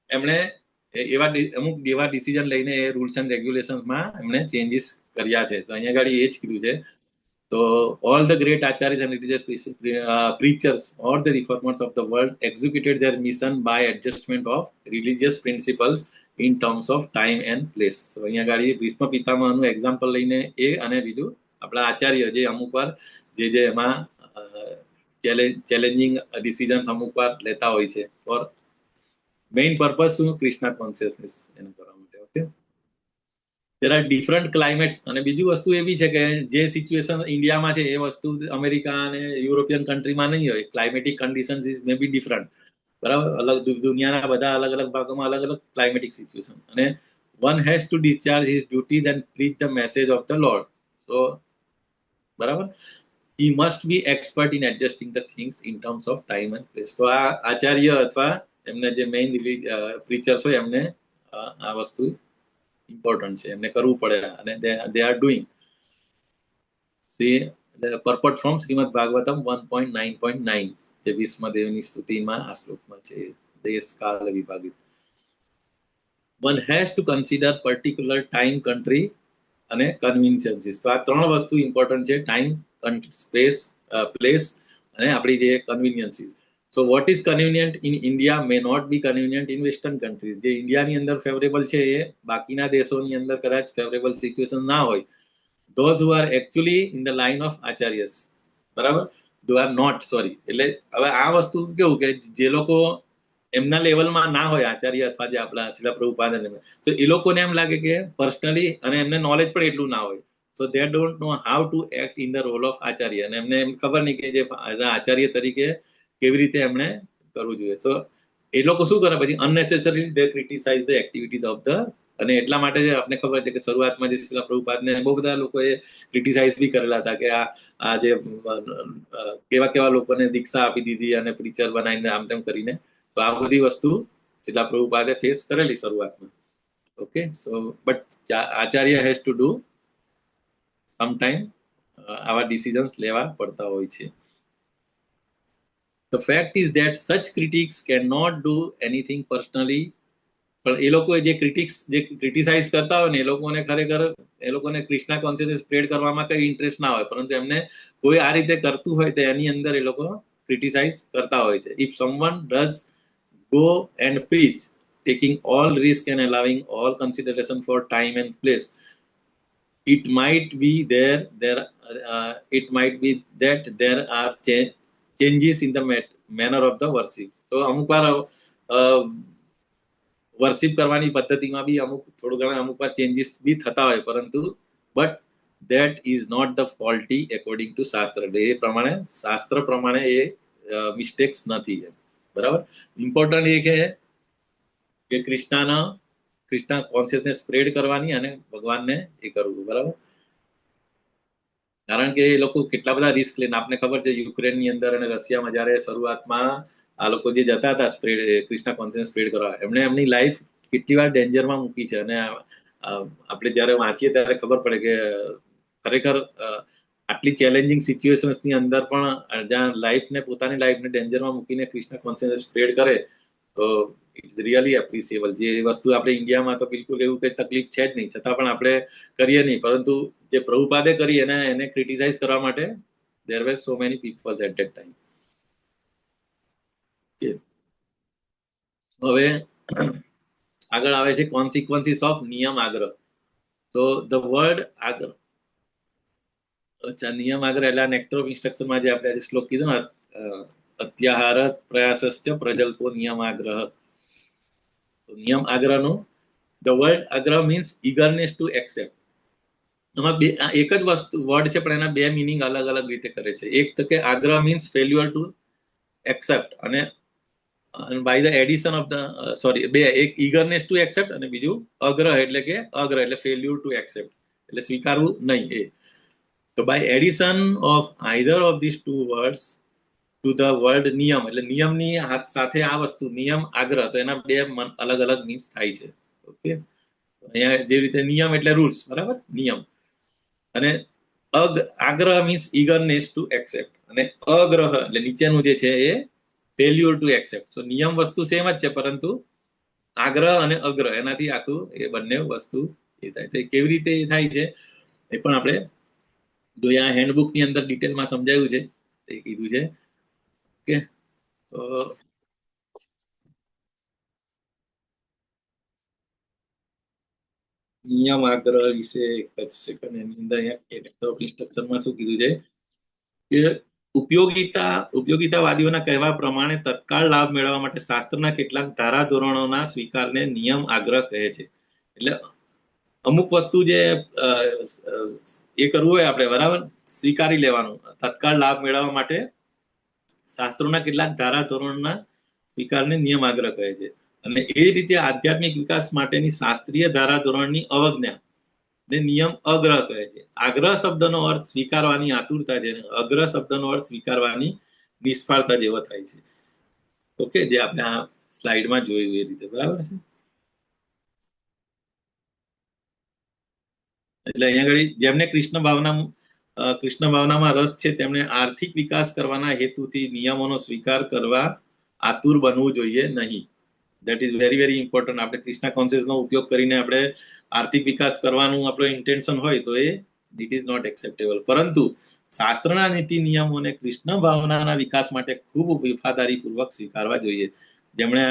એમણે અમુક એવા ડિસિઝન લઈને એ રૂલ્સ એન્ડ રેગ્યુલેશન્સમાં એમણે ચેન્જીસ કર્યા છે. તો અહીંયા આગળ એ જ કીધું છે. તો all the great acharyas and religious preachers or the reformers of the world executed their mission by adjustment of religious principles in terms of time and place. So અહીંયા આગળ ભીષ્મ પિતામહનું એક્ઝામ્પલ લઈને એ, અને બીજું આપણા આચાર્ય જે અમુક વાર જે એમાં ચેલેન્જિંગ ડિસિઝન્સ અમુક વાર લેતા હોય છે ફોર મેઇન પર્પઝ શું, કૃષ્ણા કોન્શિયસનેસ એને કરવા માટે. Okay, there are different climates. અને બીજું વસ્તુ એવી છે કે જે સિચ્યુએશન ઇન્ડિયામાં છે એ વસ્તુ અમેરિકા અને યુરોપિયન કન્ટ્રીમાં નહીં હોય. Climatic conditions is may be different, બરાબર, અલગ દુનિયાના બધા અલગ ભાગોમાં અલગ ક્લાઇમેટિક સિચ્યુએશન. અને one has to discharge his duties and preach the message of the Lord. So બરાબર, he must be expert in adjusting the things in terms of time and place. તો આ આચાર્ય અથવા એમને જે મેઇન પ્રીચર્સ હોય એમને આ વસ્તુ ઇમ્પોર્ટન્ટ છે, એમને કરવું પડે અને they are doing. See the purport from Shrimad Bhagavatam 1.9.9 જે વિષ્ણુદેવની સ્તુતિમાં આ શ્લોકમાં છે, દેશ કાલ વિભાગિત. One has to consider particular time, country અને conveniences. તો આ ત્રણ વસ્તુ ઇમ્પોર્ટન્ટ છે, ટાઈમ, સ્પેસ, પ્લેસ અને આપણી જે conveniences. So what is convenient in India may not be convenient in western countries. જે ઇન્ડિયાની અંદર ફેવરેબલ છે એ બાકીના દેશોની અંદર કદાચ ફેવરેબલ સિચ્યુએશન ના હોય. those who are actually in the line of acharyas, બરાબર, they are not, sorry. એટલે હવે આ વસ્તુ કેવું કે જે લોકો એમના લેવલમાં ના હોય આચાર્ય અથવા જે આપણા શિલા પ્રભુપાદ, તો એ લોકોને એમ લાગે કે પર્સનલી અને એમને નોલેજ પણ એટલું ના હોય. So they don't know how to act in the role of acharya, અને એમને એમ ખબર નહીં કે જે આચાર્ય તરીકે કેવી રીતે એમણે કરવું જોઈએ. સો એ લોકો શું કરે પછી અનનેસેસરી દે criticise the activities of the, અને એટલા માટે જ આપણે ખબર છે કે શરૂઆતમાં જે શિલા પ્રભુપાદને બહુ બધા લોકોએ ક્રિટિસાઇઝ બી કરેલા હતા કે આ જે કેવા કેવા લોકોને દીક્ષા આપી દીધી અને પ્રીચર બનાવીને આમ તેમ કરીને. તો આ બધી વસ્તુ શિલા પ્રભુપાદે ફેસ કરેલી શરૂઆતમાં. Okay, so but Acharya has to do sometime આવા ડિસિઝન્સ લેવા પડતા હોય છે. The fact is that such critics cannot do anything personally. પણ એ લોકો જે ક્રિટિસાઇઝ કરતા હોય ને એ લોકોને ખરેખર એ લોકોને કૃષ્ણા કોન્શિયસનેસ સ્પ્રેડ કરવામાં કઈ ઇન્ટરેસ્ટ ના હોય, પરંતુ એમને કોઈ આ રીતે કરતું હોય તો એની અંદર એ લોકો ક્રિટિસાઇઝ કરતા હોય છે. If someone does go and preach, taking all risk and allowing all consideration for time and place, it might be it might be that there are changes in the manner of the worship. So અમુક વાર વર્શિપ કરવાની પદ્ધતિમાં બી થોડું ઘણા અમુક વાર ચેન્જીસ બી થતા હોય, પરંતુ but that is not the faulty according to શાસ્ત્ર. એ પ્રમાણે શાસ્ત્ર પ્રમાણે એ મિસ્ટેક્સ નથી, બરાબર. ઇમ્પોર્ટન્ટ એ કે કૃષ્ણા કોન્શિયસનેસ સ્પ્રેડ કરવાની અને ભગવાનને એ કરવું, બરાબર. કારણ કે એ લોકો કેટલા બધા રિસ્ક લઈને, આપને ખબર છે યુક્રેનની અંદર અને રશિયામાં જયારે શરૂઆતમાં આ લોકો જે જતા હતા કૃષ્ણા કોન્શિયસનેસ સ્પ્રેડ કરવા, એમણે એમની લાઈફ કેટલી વાર ડેન્જરમાં મૂકી છે. અને આપણે જયારે વાંચીએ ત્યારે ખબર પડે કે ખરેખર આટલી ચેલેન્જિંગ સિચ્યુએશન્સની અંદર પણ જ્યાં પોતાની લાઈફને ડેન્જરમાં મૂકીને કૃષ્ણા કોન્શિયસનેસ સ્પ્રેડ કરે, તો ઇટ્સ રિયલી એપ્રિસિએબલ. જે વસ્તુ આપણે ઇન્ડિયામાં તો બિલકુલ એવું કઈ તકલીફ છે જ નહીં, છતાં પણ આપણે કરીએ નહીં. પરંતુ જે પ્રભુપાદે કરી એને ક્રિટિસાઇઝ કરવા માટે there were so many people at that time. હવે આગળ આવે છે કોન્સિક્વન્સીસ ઓફ નિયમ આગ્રહ. તો ધ વર્ડ આગ્રહ, અચ્છા, નિયમ આગ્રહ એટલે નેક્ટર ઓફ ઇન્સ્ટ્રક્શનમાં જે આપણે શ્લોક કીધો ને, અત્યાહાર પ્રયાસશ્ચ પ્રજલ્પો નિયમ આગ્રહ. નિયમ આગ્રહનું ધ વર્ડ આગ્રહ મીન્સ ઇગરનેસ ટુ એક્સેપ્ટ. આમાં એક જ વસ્તુ વર્ડ છે, પણ એના બે મિનિંગ અલગ અલગ રીતે કરે છે. એક તો કે આગ્રહ મીન્સ ફેલ્યુઅર ટુ એક્સેપ્ટ, અને by the addition of the એક ઇગરનેસ ટુ એક્સેપ્ટ અને બીજું અગ્રહ એટલે કે અગ્રહ એટલે ફેલ્યુર ટુ એક્સેપ્ટ એટલે સ્વીકારવું નહીં એ. તો by addition of either of this two words to the word નિયમ, એટલે નિયમની સાથે આ વસ્તુ નિયમ આગ્રહ, તો એના બે અલગ અલગ મીન્સ થાય છે. ઓકે, અહીંયા જે રીતે નિયમ એટલે રૂલ્સ, બરાબર, નિયમ, અને આગ્રહ મીન્સ ઇગરનેસ ટુ એક્સેપ્ટ, અને અગ્રહ એટલે નીચેનું જે છે એ ફેલ્યુર ટુ એક્સેપ્ટ. સો નિયમ વસ્તુ સેમ જ છે, પરંતુ આગ્રહ અને અગ્રહ એનાથી આખું એ બંને વસ્તુ એ થાય. તો કેવી રીતે એ થાય છે એ પણ આપણે જોઈએ. આ હેન્ડબુક ની અંદર ડિટેલમાં સમજાયું છે, એ કીધું છે. ઓકે, તો નિયમ આગ્રહ વિશે એક જ સેકન્ડ, એની અંદર અહીંયા ઇન્સ્ટ્રક્શનમાં શું કીધું છે કે ઉપયોગિતાવાદીઓના કહેવા પ્રમાણે તત્કાળ લાભ મેળવવા માટે શાસ્ત્રના કેટલાક ધારાધોરણોના સ્વીકારને નિયમ આગ્રહ કહે છે. એટલે અમુક વસ્તુ જે એ કરવું હોય આપણે, બરાબર, સ્વીકારી લેવાનું તત્કાળ લાભ મેળવવા માટે શાસ્ત્રોના કેટલાક ધારાધોરણના સ્વીકારને નિયમ આગ્રહ કહે છે. અને એ રીતે આધ્યાત્મિક વિકાસ માટેની શાસ્ત્રીય ધારાધોરણની અવજ્ઞા ને નિયમ અગ્રહ કહે છે. આગ્રહ શબ્દનો અર્થ સ્વીકારવાની આતુરતા છે, અગ્રહ શબ્દનો અર્થ સ્વીકારવાની નિષ્ફળતા જેવો થાય છે. ઓકે, જે આપણે આ સ્લાઇડમાં જોયું એ રીતે, બરાબર છે. એટલે અહીંયા આગળ જેમને કૃષ્ણ ભાવનામાં રસ છે તેમણે આર્થિક વિકાસ કરવાના હેતુથી નિયમોનો સ્વીકાર કરવા આતુર બનવું જોઈએ નહીં. That is very very important. આપણે કૃષ્ણ કોન્શિયસનો ઉપયોગ કરીને આપણે આર્થિક વિકાસ કરવાનું આપણો ઇન્ટેન્શન હોય તો એ ઇટ ઇઝ નોટ એક્સેપ્ટેબલ. પરંતુ શાસ્ત્રના નીતિ નિયમોને કૃષ્ણ ભાવનાના વિકાસ માટે ખૂબ વફાદારીપૂર્વક સ્વીકારવા જોઈએ. જેમણે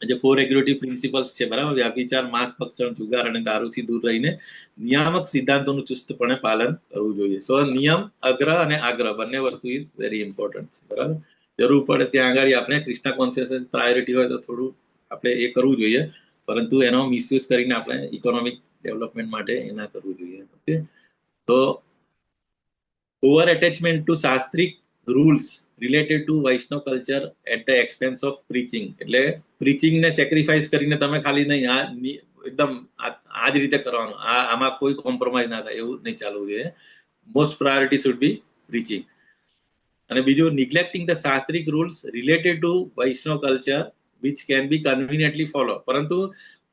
જે 4 રેગ્યુલેટરી પ્રિન્સિપલ્સ છે, બરાબર, વ્યભિચાર, માંસ ભક્ષણ, જુગાર અને દારૂથી દૂર રહીને નિયામક સિદ્ધાંતોનું ચુસ્તપણે પાલન કરવું જોઈએ. સો નિયમ, આગ્રહ અને આગ્રહ બંને વસ્તુ ઇઝ વેરી ઇમ્પોર્ટન્ટ છે, બરાબર. જરૂર પડે ત્યાં આગળ આપણે કૃષ્ણ કોન્શિયસ પ્રાયોરિટી હોય તો થોડું આપણે એ કરવું જોઈએ, પરંતુ એનો મિસયુઝ કરીને આપણે ઇકોનોમિક ડેવલપમેન્ટ માટે એ ના કરવું જોઈએ. ઓકે, તો over attachment to shastric rules related to Vaishnava culture at the expense of preaching. એટલે પ્રીચિંગ ને સેક્રિફાઈસ કરીને તમે ખાલી નહીં એકદમ આ જ રીતે કરવાનું, આમાં કોઈ કોમ્પ્રોમાઇઝ ના થાય એવું નહીં ચાલવું જોઈએ. Most priority should be preaching. અને બીજું, neglecting the shastric rules related to Vaishnava culture which can be conveniently follow. પરંતુ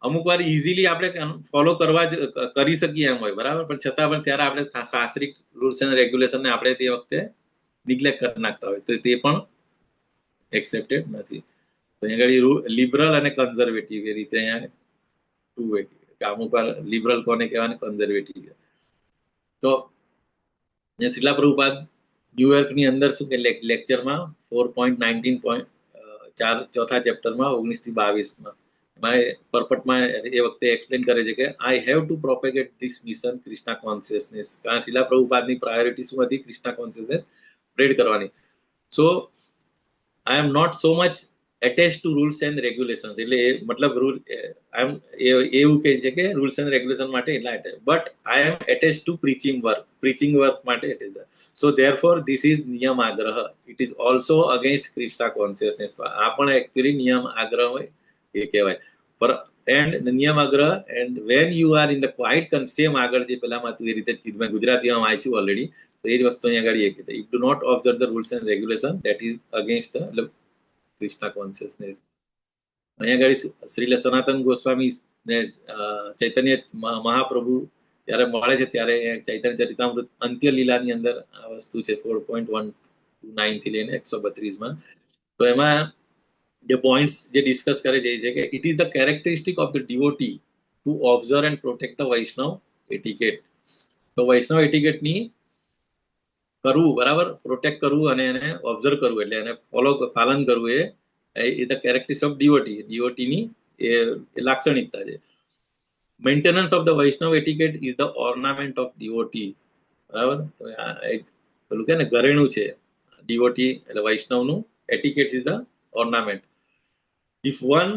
અમુક વાર ઇઝીલી આપણે ફોલો કરી શકીએ એમ હોય, બરાબર, પણ છતાં પણ ત્યારે આપણે શાસ્ત્રિક રૂલ્સ એન્ડ રેગ્યુલેશન ને આપણે તે વખતે નિગ્લેક્ટ કરી નાખતા હોય તો તે પણ એક્સેપ્ટેડ નથી. તો અહીંયા લિબરલ અને કન્ઝર્વેટિવ એ રીતે અહીંયા ટુ વે, અમુક વાર લિબરલ કોને કહેવાય, કન્ઝર્વેટિવ. તો શીલા પ્રભુપાદ ન્યુયોર્કની અંદર શું કે લેક્ચરમાં 4.19 ચોથા ચેપ્ટરમાં 19 થી 22 પરપટમાં એ વખતે એક્સપ્લેન કરે છે કે I have to propagate this mission Krishna consciousness. કારણ શીલા પ્રભુપાદની પ્રાયોરિટી શું હતી? કૃષ્ણા કોન્શિયસનેસ સ્પ્રેડ કરવાની. So I am not so much attach to rules and regulations. એટલે મતલબ એવું કહે છે કે રૂલ્સ એન્ડ રેગ્યુલેશન માટે એટલા attach, but I am attach to preaching work માટે attach. So therefore this is નિયમ આગ્રહ. It is also against Krishna consciousness. આ પણ એકચ્યુઅલી નિયમ આગ્રહ હોય એ કહેવાય. એન્ડ નિયમ આગ્રહ and when you are in the quite same આગળ જે પેલામાં હતું એ રીતે કીધું, મેં ગુજરાતીમાં વાંચ્યું ઓલરેડી, તો એ જ વસ્તુ અહીંયા આગળ એ કીધું, if do not observe the rules and regulation that is against the Krishna consciousness. અહીંયા આગળ શ્રી સનાતન ગોસ્વામી ને ચૈતન્ય મહાપ્રભુ ત્યારે મળે છે ત્યારે ચૈતન્ય ચરિતામૃત અંત્ય લીલાની અંદર આ વસ્તુ છે 4.129 થી લઈને 132માં. તો એમાં જે પોઈન્ટ્સ જે ડિસ્કસ કરે છે કે it is the characteristic of the devotee to observe and protect the Vaishnava etiquette. તો વૈષ્ણવ એટિકેટની કરવું, બરાબર, પ્રોટેક્ટ કરવું અને એને ઓબ્ઝર્વ કરવું, એટલે એને પાલન કરવું એ ધ કેરેક્ટરિસ્ટિક ઓફ ડિવોટીની એ લાક્ષણિકતા છે. Maintenance of the Vaishnava etiquette is the ornament of devotee. બરાબર, તો એક પેલું કે ને ઘરેણું છે ડિવોટી એટલે વૈષ્ણવનું. Etiquette is the ornament. If one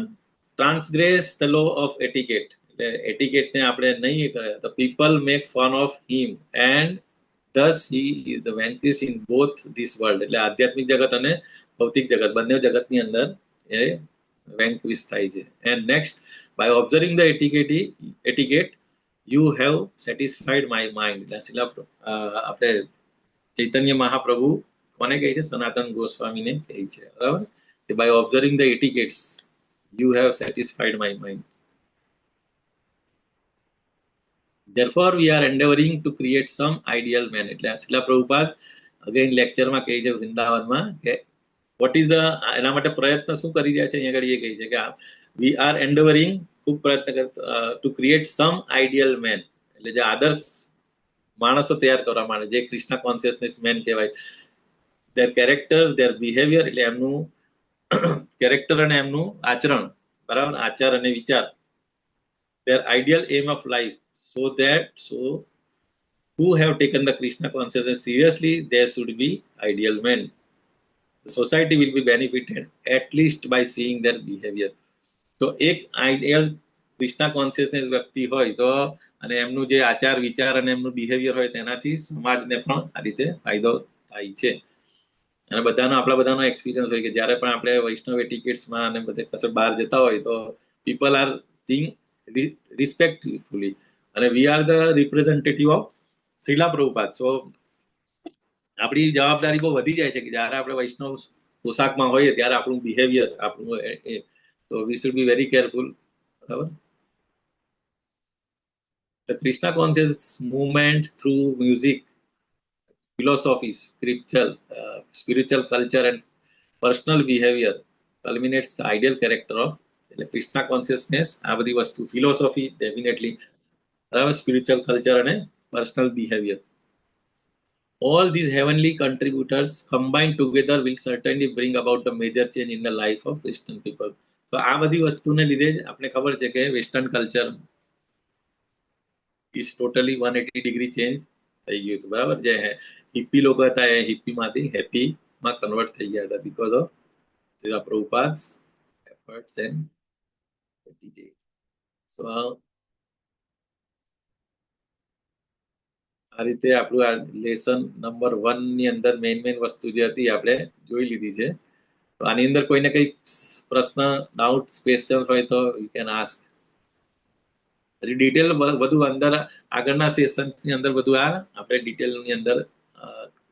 transgress the law of etiquette, etiquette ને આપણે નહીં કરે તો people make fun of him and thus he is the vanquished in both this world. એટલે આધ્યાત્મિક જગત અને ભૌતિક જગત બંને જગતની અંદર એ vanquish થાય છે. And next, by observing the etiquette you have satisfied my mind. એટલે આપણે ચૈતન્ય મહાપ્રભુ કોને કહે છે? સનાતન ગોસ્વામીને કહે છે, બરાબર. By observing the etiquettes you have satisfied my mind. Therefore we are endeavoring to create some ideal man. એટલે શીલા પ્રભુપાદ અગેન લેક્ચરમાં કહે છે વૃંદાવનમાં કે વોટ ઇઝ ધ, એના માટે પ્રયત્ન શું કરી રહ્યા છે અહીંયા આગળ એ કહે છે કે વી આર એન્ડેવરિંગ, ખૂબ પ્રયત્ન to create some ideal man. એટલે જે આદર્શ માણસો તૈયાર કરવા માટે, જે કૃષ્ણ કોન્શિયસનેસ મેન કહેવાય. ધેર કેરેક્ટર, ધેર બિહેવિયર, એટલે એમનું કેરેક્ટર અને એમનું આચરણ, બરાબર, આચાર અને વિચાર. their ideal aim of life, so who have taken the Krishna consciousness seriously, there should be ideal men. The society will be benefited at least by seeing their behavior. તો એક આઈડિયલ કૃષ્ણા કોન્શિયસનેસ વ્યક્તિ હોય તો અને એમનું જે આચાર વિચાર અને એમનું બિહેવિયર હોય તેનાથી સમાજને પણ આ રીતે ફાયદો થાય છે. અને આપણા બધાનો એક્સપિરિયન્સ હોય કે જ્યારે પણ આપણે વૈષ્ણવ એટિકેટ્સમાં અને બધે કશે બહાર જતા હોય તો પીપલ આર સીંગ રિસ્પેક્ટફુલી. અને we are the representative of Srila Prabhupada. So આપણી જવાબદારી બહુ વધી જાય છે કે જયારે આપણે વૈષ્ણવ પોશાકમાં હોઈએ ત્યારે આપણું બિહેવિયર આપણું તો we should be very careful. બરાબર. The Krishna conscious movement through music, philosophy, spiritual culture and personal behavior culminates the ideal character of એટલે કૃષ્ણા કોન્શિયસનેસ. આ બધી વસ્તુ ફિલોસોફી ડેફિનેટલી, બરાબર, સ્પિરિચ્યુઅલ કલ્ચર અને personal behaviour, all these heavenly contributors combined together will certainly bring about the major change in the life of Western people. So આ બધી વસ્તુને લીધે જ આપણે ખબર છે કે western culture is totally 180 degree change થઈ ગયું હતું. બરાબર. જે હિપ્પી લોકો હતા એ હિપ્પીમાંથી હેપીમાં કન્વર્ટ થઈ ગયા હતા because of Srila Prabhupada's efforts and attitude. So આ રીતે આપણું આ લેસન નંબર 1 ની અંદર મેઇન વસ્તુ જે હતી આપણે જોઈ લીધી છે. તો આની અંદર કોઈને કઈ પ્રશ્ન, ડાઉટ, ક્વેશ્ચન્સ હોય તો યુ કેન આસ્ક. હજી ડિટેલ બધું અંદર આગળના સેશન્સ ની અંદર બધું આ આપણે ડિટેલ ની અંદર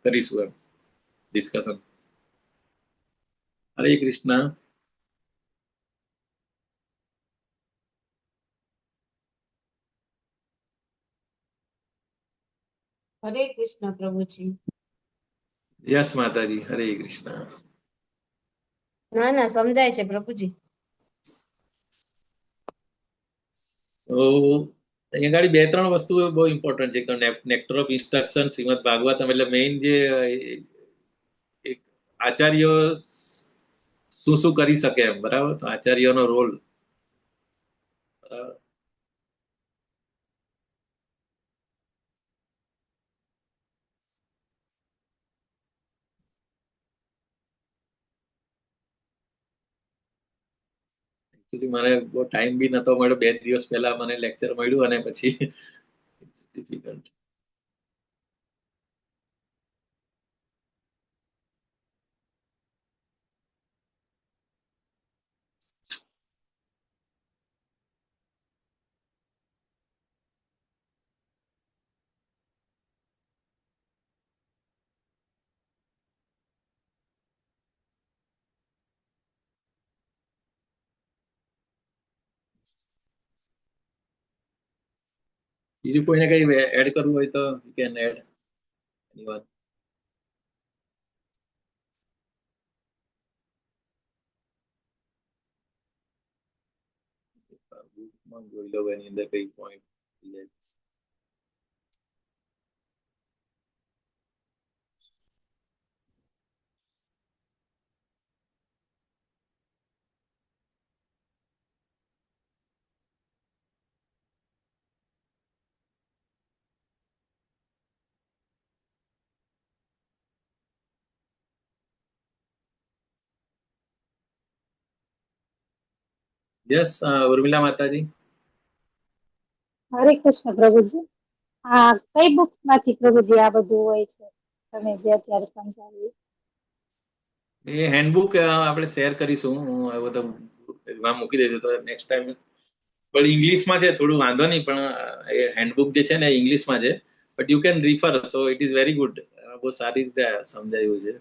કરીશું એમ ડિસ્કશન. હરે કૃષ્ણ. હરે કૃષ્ણ પ્રભુજી. યસ માતાજી. હરે કૃષ્ણ. ના ના સમજાય છે પ્રભુજી. તો અહીંયા ગાડી 2-3 વસ્તુઓ બહુ ઇમ્પોર્ટન્ટ છે. Nectar of instruction Shrimad Bhagavatam એટલે મેઇન જે એક આચાર્યો શું શું કરી શકે એમ. બરાબર. તો આચાર્યનો રોલ, બરાબર, એકચ્યુઅલી મારે બહુ ટાઈમ બી નતો મળ્યો. 2 દિવસ પહેલા મને લેક્ચર મળ્યું અને પછી ઇટ્સ ડિફિકલ્ટ. બીજું કોઈને કઈ એડ કરવું હોય તો યુ કેન એડ એનીવન. જોઈ લો એની અંદર કઈ પોઈન્ટ. યસ ઉર્મિલા માતાજી. હરે કૃષ્ણ પ્રભુજી. આ કઈ બુક માંથી પ્રભુજી આ બધું હોય છે તમે જે અત્યારે સમજાવ્યું? એ હેન્ડબુક આપણે શેર કરીશું. હું હવે તો એમાં મૂકી દઈશું તો નેક્સ્ટ ટાઈમ. પણ ઇંગ્લિશમાં છે, થોડું વાંધો નહીં, પણ એ હેન્ડબુક જે છે ને ઇંગ્લિશમાં છે, but you can refer. So it is very good. બહુ સારી રીતે સમજાયું છે.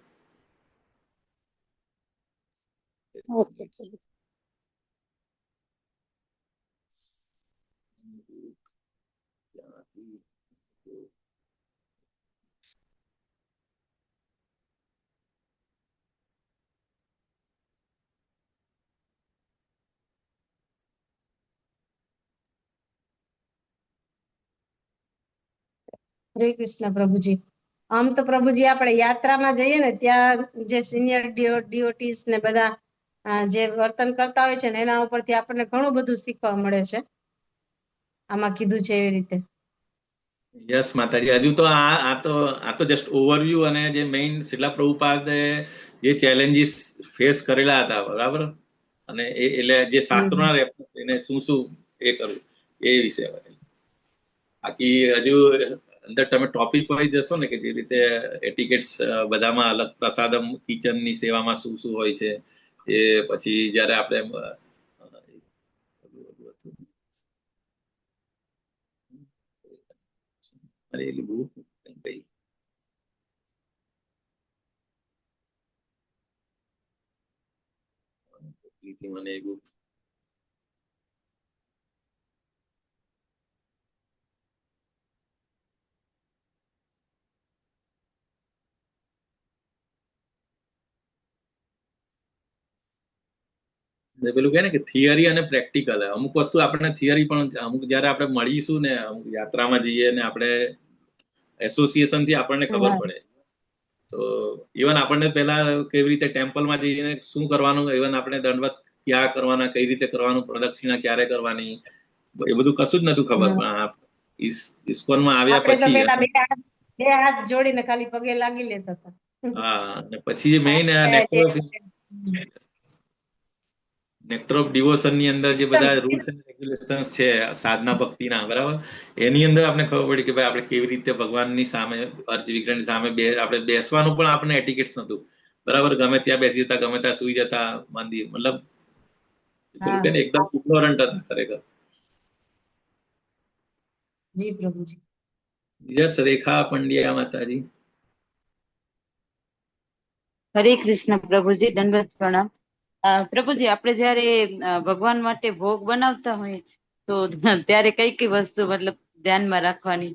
ઓકે પ્રભુજી. હરે કૃષ્ણ પ્રભુજી. આમ તો પ્રભુજી આપણે યાત્રામાં જઈએ ને ત્યાં જે સિનિયર ડીઓટીસ ને બધા જે વર્તન કરતા હોય છે ને એના ઉપરથી આપણને ઘણું બધું શીખવા મળે છે. આમાં કીધું છે એવી રીતે. યસ માતાજી. હજુ તો આ તો જસ્ટ ઓવરવ્યુ અને જે મેઇન શ્રીલા પ્રભુપાદે જે ચેલેન્જીસ ફેસ કરેલા હતા, બરાબર, અને એટલે જે શાસ્ત્રોના રેફરન્સ એને શું શું એ કરવું એ વિશે. બાકી હજુ અંદર તમે ટોપિક વાઇઝ જશો ને કે જે રીતે એટિકેટ્સ બધામાં અલગ, પ્રસાદમ કિચનની સેવામાં શું શું હોય છે, એ પછી જયારે આપણે અરે એલી બહુ કઈ લીધી મને એ બુક. પેલું કહે ને કે થિયરી અને પ્રેક્ટિકલ અમુક વસ્તુ આપણને થિયરી પણ અમુક જયારે આપણે મળીશું ને અમુક યાત્રામાં જઈએ ને આપણે એસોસિએશન થી આપણને ખબર પડે. તો ઇવન આપણને પેલા કેવી રીતે ટેમ્પલમાં જઈને શું કરવાનું, ઇવન આપણે દંડવત ક્યાં કરવાના, કઈ રીતે કરવાનું, પ્રદક્ષિણા ક્યારે કરવાની, એ બધું કશું જ નતું ખબર. પણ ઇસ્કોનમાં આવ્યા આપણે તો પછી પેલા બે હાથ જોડીને ખાલી પગે લાગી લેતા હતા. હા, અને પછી મેઇન નેક્ટર ઓફ ડિવોશન ની અંદર જે બધા રૂલ્સ એન્ડ રેગ્યુલેશન્સ છે સાધના ભક્તિના, બરાબર, એની અંદર આપણે ખબર પડી કે ભાઈ આપણે કેવી રીતે ભગવાનની સામે અર્ચ વિગ્રહની સામે આપણે બેસવાનું પણ આપણે એટિકેટ્સ નતું, બરાબર, ગમે ત્યાં બેસી જતા, ગમે ત્યાં સુઈ જતા મંદિર, મતલબ એકદમ ઇગ્નોરન્ટ હતા ખરેખર. જી પ્રભુજી. યસ રેખા પંડ્યા માતાજી. હરે કૃષ્ણ પ્રભુજી, દંડવત પ્રણામ. પ્રભુજી, આપણે જયારે ભગવાન માટે ભોગ બનાવતા હોઈએ તો ત્યારે કઈ કઈ વસ્તુ મતલબ ધ્યાનમાં રાખવાની?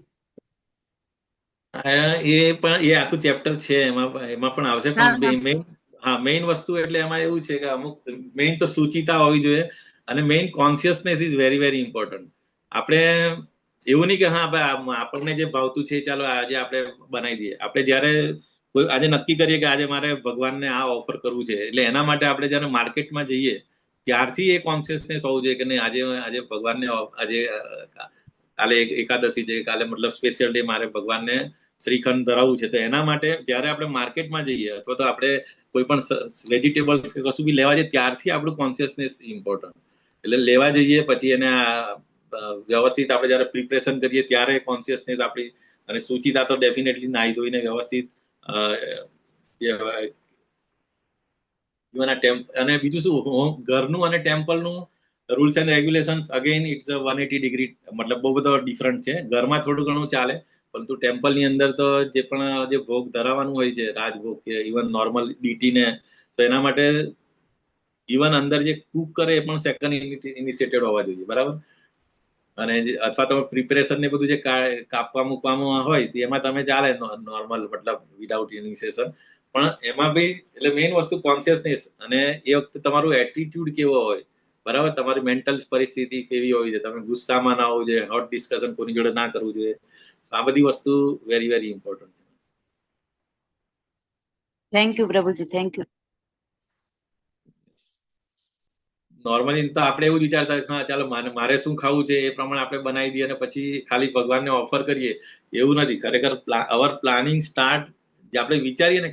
એ આખું ચેપ્ટર છે, એમાં પણ આવશે. પણ મેઇન વસ્તુ એટલે એમાં એવું છે કે અમુક મેઇન તો સૂચિતા હોવી જોઈએ, અને main consciousness is very very important. આપણે એવું નહીં કે હા ભાઈ આપણને જે ભાવતું છે ચાલો આજે આપણે બનાવી દઈએ. આપણે જયારે આજે નક્કી કરીએ કે આજે મારે ભગવાનને આ ઓફર કરવું છે, એટલે એના માટે આપણે જયારે માર્કેટમાં જઈએ ત્યારથી એ કોન્શિયસનેસ હોવું જોઈએ કે નહીં આજે ભગવાનને આજે કાલે એકાદશી છે, કાલે મતલબ સ્પેશિયલ ડે મારે ભગવાનને શ્રીખંડ ધરાવવું છે. તો એના માટે જયારે આપણે માર્કેટમાં જઈએ અથવા તો આપણે કોઈ પણ વેજીટેબલ્સ કે કશું બી લેવા જઈએ ત્યારથી આપણું કોન્શિયસનેસ ઇમ્પોર્ટન્ટ. એટલે લેવા જઈએ પછી એને વ્યવસ્થિત આપણે જયારે પ્રિપરેશન કરીએ ત્યારે કોન્શિયસનેસ આપણી, અને સૂચિતા તો ડેફિનેટલી નાહી ધોઈને વ્યવસ્થિત અને બીજું શું ઘરનું અને ટેમ્પલનું rules and regulations again it's 180 degree, મતલબ બહુ બધો ડિફરન્ટ છે. ઘરમાં થોડું ઘણું ચાલે, પરંતુ ટેમ્પલની અંદર તો જે પણ જે ભોગ ધરાવવાનું હોય છે, રાજભોગ કે ઇવન નોર્મલ ડીટીને, તો એના માટે ઇવન અંદર જે કુક કરે એ પણ સેકન્ડ ઇનિશિયેટેડ હોવા જોઈએ, બરાબર. અને અથવા તો પ્રિપેરેશન ને બધું જે કાપવા મૂકવામાં હોય એમાં તમે ચાલે નોર્મલ, મતલબ વિધાઉટ ઇનિશિયેશન. પણ એમાં બી એટલે મેઇન વસ્તુ કોન્શિયસનેસ, અને એ વખતે તમારું એટીટ્યુડ કેવો હોય, બરાબર, તમારી મેન્ટલ પરિસ્થિતિ કેવી હોય છે, તમે ગુસ્સામાં ના હોવું જોઈએ, હોટ ડિસ્કશન કોની જોડે ના કરવું જોઈએ. આ બધી વસ્તુ વેરી વેરી ઇમ્પોર્ટન્ટ છે. થેન્ક યુ પ્રભુજી, થેન્ક યુ. નોર્મલી તો આપણે એવું વિચારતા હા ચાલો મારે શું ખાવું છે એ પ્રમાણે આપણે બનાવી દઈએ અને પછી ખાલી ભગવાનને ઓફર કરીએ, એવું નથી. ખરેખર અવર પ્લાનિંગ સ્ટાર્ટ જે આપણે વિચારીએ ને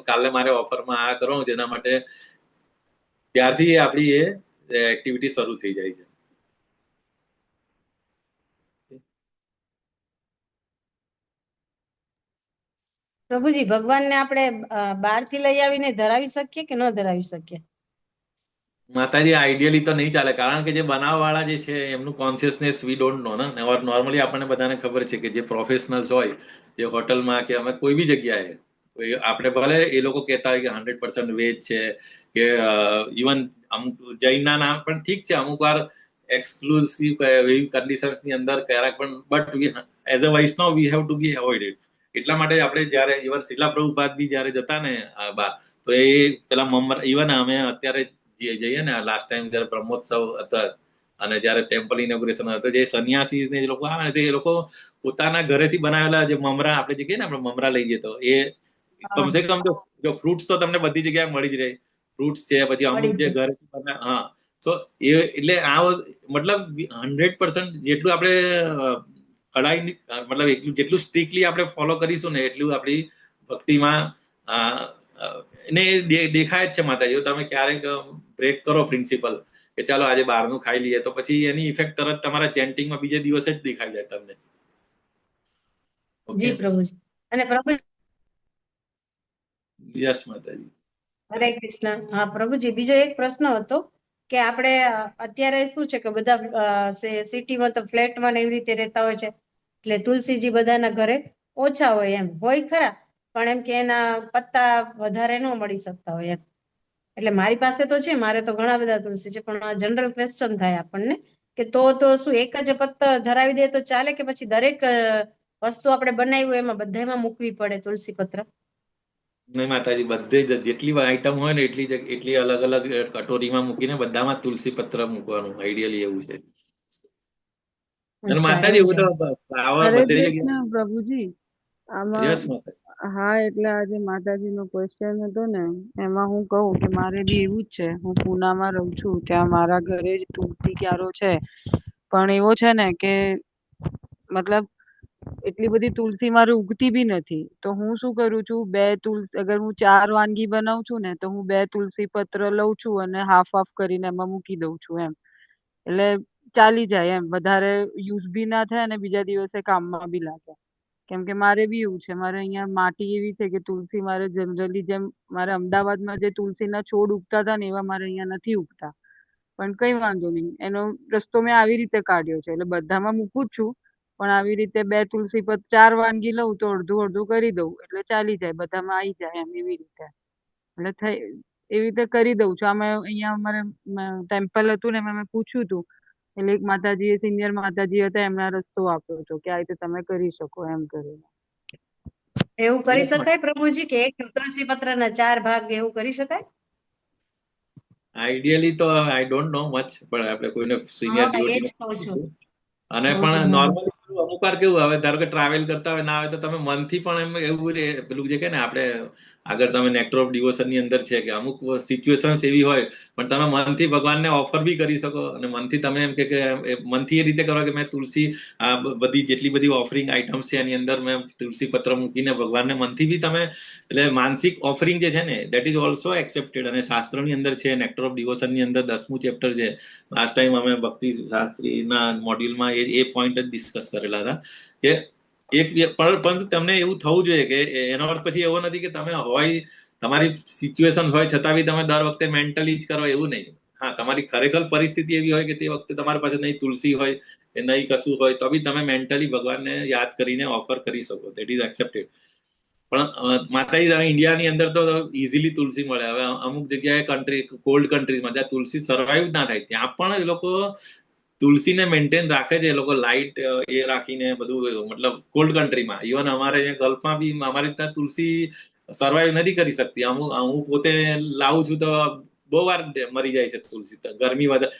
કાલે મારે ઓફરમાં આ કરવાનું છે, એના માટે ત્યારથી આપણી એ એક્ટિવિટી શરૂ થઈ જાય છે. પ્રભુજી, ભગવાનને આપણે બહારથી લઈ આવીને ધરાવી શકીએ કે ન ધરાવી શકીએ? માતાજી, આઈડિયલી તો નહીં ચાલે, કારણ કે જે બનાવવાળા જે છે એમનું કોન્શિયસનેસ વી ડોન્ટ નો ને. નોર્મલી આપણને બધાને ખબર છે કે જે પ્રોફેશનલ્સ હોય, જે હોટલમાં કે અમે કોઈ બી જગ્યાએ આપણે ભલે એ લોકો કહેતા હોય કે 100% વેજ છે કે ઇવન અમુક જૈનના નામ પણ ઠીક છે, અમુક વાર એક્સક્લુઝિવ એવી કન્ડિશન્સ ની અંદર ક્યારેક પણ, but as a Vaishnava we have to be avoided. એટલા માટે આપણે જયારે ઇવન શિલા પ્રભુપાદ બી જયારે જતા ને બહાર, તો એ પેલા ઇવન અમે અત્યારે જઈએ ને લાસ્ટ ટાઈમ જયારે બ્રહ્મોત્સવ હતા અને જયારે ટેમ્પલ ઇનોગ્રેશન હતું, જે સન્યાસી ને જે લોકો આવે ને એ લોકો પોતાના ઘરેથી બનાવેલા જે મમરા, આપણે જે કહીએ ને આપણે મમરા લઈએ, તો એ કમસે કમ જો ફ્રૂટ્સ તો તમને બધી જગ્યાએ મળી જ રહે, ફ્રૂટ્સ છે, પછી અમુક જે ઘરે હા, તો એ એટલે આ મતલબ 100% જેટલું આપણે કડાઈ મતલબ એટલું જેટલું સ્ટ્રિક્ટલી આપણે ફોલો કરીશું ને એટલું આપણી ભક્તિમાં ને દેખાય જ છે. માતાજી, તમે ક્યારેક બ્રેક કરો પ્રિન્સિપલ કે ચાલો આજે બહારનું ખાઈ લઈએ, તો પછી એની ઇફેક્ટ તરત તમારા ચેન્ટિંગમાં બીજે દિવસે જ દેખાઈ જાય તમને. જી પ્રભુજી. અને પ્રભુજી, યસ માતાજી. હરે કૃષ્ણ. હા પ્રભુજી, બીજો એક પ્રશ્ન હતો કે આપણે અત્યારે શું છે કે બધા સિટીમાં તો ફ્લેટમાં એવી રીતે રહેતા હોય છે, એટલે તુલસીજી બધાના ઘરે ઓછા હોય એમ, હોય ખરા પણ એમ કે એના પત્તા વધારે ન મળી શકતા હોય એમ. એટલે મારી પાસે તો છે, મારે તો ઘણા બધા તુલસી છે, પણ જનરલ ક્વેશ્ચન થાય આપણને કે તો શું એક જ પત્તા ધરાવી દે તો ચાલે કે પછી દરેક વસ્તુ આપણે બનાવી હોય એમાં બધામાં મૂકવી પડે તુલસી પત્ર? નહીં માતાજી, બધે જેટલી આઈટમ હોય ને એટલી અલગ અલગ કટોરીમાં મૂકીને બધામાં તુલસી પત્ર મૂકવાનું આઈડિયલી એવું છે. અને અચ્છા, માતાજી એવું એવું છે. તો ફ્લાવર હરે બધે કૃષ્ણ જગ્યાએ. પ્રભુજી. આમાં યસ માતાજી. હા, એટલે આજે માતાજીનો ક્વેશ્ચન હતો ને, એમાં હું કહું કે મારે બી એવું જ છે. હું પૂનામાં રહું છું, ત્યાં મારા ઘરે જ તુલસી ક્યારો છે, પણ એવો છે ને કે મતલબ એટલી બધી તુલસી મારે ઉગતી બી નથી. તો હું શું કરું છું, બે તુલસી અગર હું 4 વાનગી બનાવું છું ને, તો હું 2 તુલસી પત્ર લઉં છું અને હાફ હાફ કરીને એમાં મૂકી દઉં છું એમ. એટલે ચાલી જાય એમ, વધારે યુઝ બી ના થાય અને બીજા દિવસે કામમાં બી લાગે. કેમ કે મારે બી એવું છે, મારે અહીંયા માટી એવી છે કે તુલસી મારે જનરલી જેમ મારે અમદાવાદમાં જે તુલસીના છોડ ઉગતા હતા ને, એવા મારે અહીંયા નથી ઉગતા. પણ કઈ વાંધો નહીં, એનો રસ્તો મેં આવી રીતે કાઢ્યો છે. એટલે બધામાં મૂકું જ છું, પણ આવી રીતે 2 તુલસી 4 વાનગી લઉં તો અડધું અડધું કરી દઉં, એટલે ચાલી જાય, બધામાં આવી જાય એમ, એવી રીતે. એટલે એવી રીતે કરી દઉં છું. આમાં અહીંયા અમારે ટેમ્પલ હતું ને, એમાં મેં પૂછ્યું હતું, એટલે એક માતાજી, સિનિયર માતાજી હતા, એમને આ રસ્તો આપ્યો હતો કે આ રીતે તમે કરી શકો એમ કરીને. એવું કરી યસ શકાય પ્રભુજી કે એક તુલસી પત્રના 4 ભાગ એવું કરી શકાય? આઈડિયલી તો આઈ ડોન્ટ નો મચ, પણ આપણે કોઈને સિનિયર હા, એ જ ડિવોટીને કહું છું. અને હમ, પણ હમ. નોર્મલી અમુક વાર કેવું, હવે ધારો કે ટ્રાવેલ કરતા હોય ના આવે તો તમે મનથી પણ એમ એવું પેલું જે કે ને આપણે આગળ તમે નેક્ટર ઓફ ડિવોશન ની અંદર છે કે અમુક સિચ્યુએશન્સ એવી હોય પણ તમે મનથી ભગવાનને ઓફર બી કરી શકો, અને મનથી તમે એમ કે મનથી એ રીતે કરો કે મેં તુલસી આ બધી જેટલી બધી ઓફરિંગ આઇટમ્સ છે એની અંદર મેં તુલસી પત્ર મૂકીને ભગવાનને મનથી બી તમે, એટલે માનસિક ઓફરિંગ જે છે ને દેટ ઇઝ ઓલ્સો એક્સેપ્ટેડ. અને શાસ્ત્રની અંદર છે, નેક્ટર ઓફ ડિવોશન ની અંદર 10મું ચેપ્ટર છે. લાસ્ટ ટાઈમ અમે ભક્તિ શાસ્ત્રીના મોડ્યુલમાં એ પોઈન્ટ જ ડિસ્કસ કરેલા હતા કે પણ તમને એવું થવું જોઈએ કે એનો અર્થ પછી એવો નથી કે તમે હોય તમારી સિચ્યુએશન હોય છતાં બી તમે દર વખતે મેન્ટલી જ કરો, એવું નહીં. હા, તમારી ખરેખર પરિસ્થિતિ એવી હોય કે તે વખતે તમારી પાસે નહીં તુલસી હોય કે નહીં કશું હોય તો બી તમે મેન્ટલી ભગવાનને યાદ કરીને ઓફર કરી શકો, દેટ ઇઝ એક્સેપ્ટેડ. પણ માતાજી ઇન્ડિયાની અંદર તો ઇઝીલી તુલસી મળે. હવે અમુક જગ્યાએ કન્ટ્રી, કોલ્ડ કન્ટ્રીઝમાં જ્યાં તુલસી સર્વાઈવ ના થાય ત્યાં પણ એ લોકો તુલસીને મેન્ટેન રાખે છે. એ લોકો લાઇટ એ રાખીને બધું, મતલબ કોલ્ડ કન્ટ્રીમાં. ઇવન અમારે અહીંયા ગલ્ફમાં બી અમારી ત્યાં તુલસી સર્વાઈવ નથી કરી શકતી. હું પોતે લાવું છું તો બહુ વાર મરી જાય છે તુલસી. ગરમી વધારે,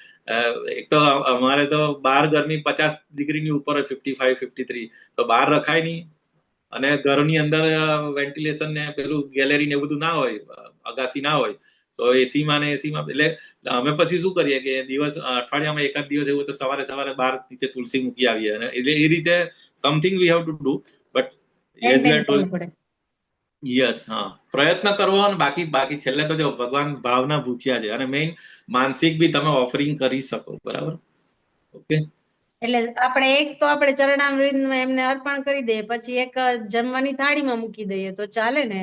એક તો અમારે તો બહાર ગરમી 50 ડિગ્રીની ઉપર હોય, 55, 53, તો બહાર રખાય નહીં. અને ઘરની અંદર વેન્ટિલેશન ને પેલું ગેલેરી ને એવું બધું ના હોય, અગાસી ના હોય, તો એસીમાં એટલે અમે પછી શું કરીએ કે અઠવાડિયામાં એકાદ દિવસ એવું તો સવારે સવારે બહાર નીચે તુલસી મૂકી આવીએ. અને એટલે એ રીતે something we have to do, but as you maintain are told, કરવું પડે. યસ, હા, પ્રયત્ન કરવો. અને બાકી છેલ્લે તો જો ભગવાન ભાવના ભૂખ્યા છે, અને મેઇન માનસિક બી તમે ઓફરિંગ કરી શકો, બરાબર? ઓકે, એટલે આપણે ચરણામૃતમાં એમને અર્પણ કરી દઈએ, પછી એક જમવાની થાળીમાં મૂકી દઈએ તો ચાલે ને?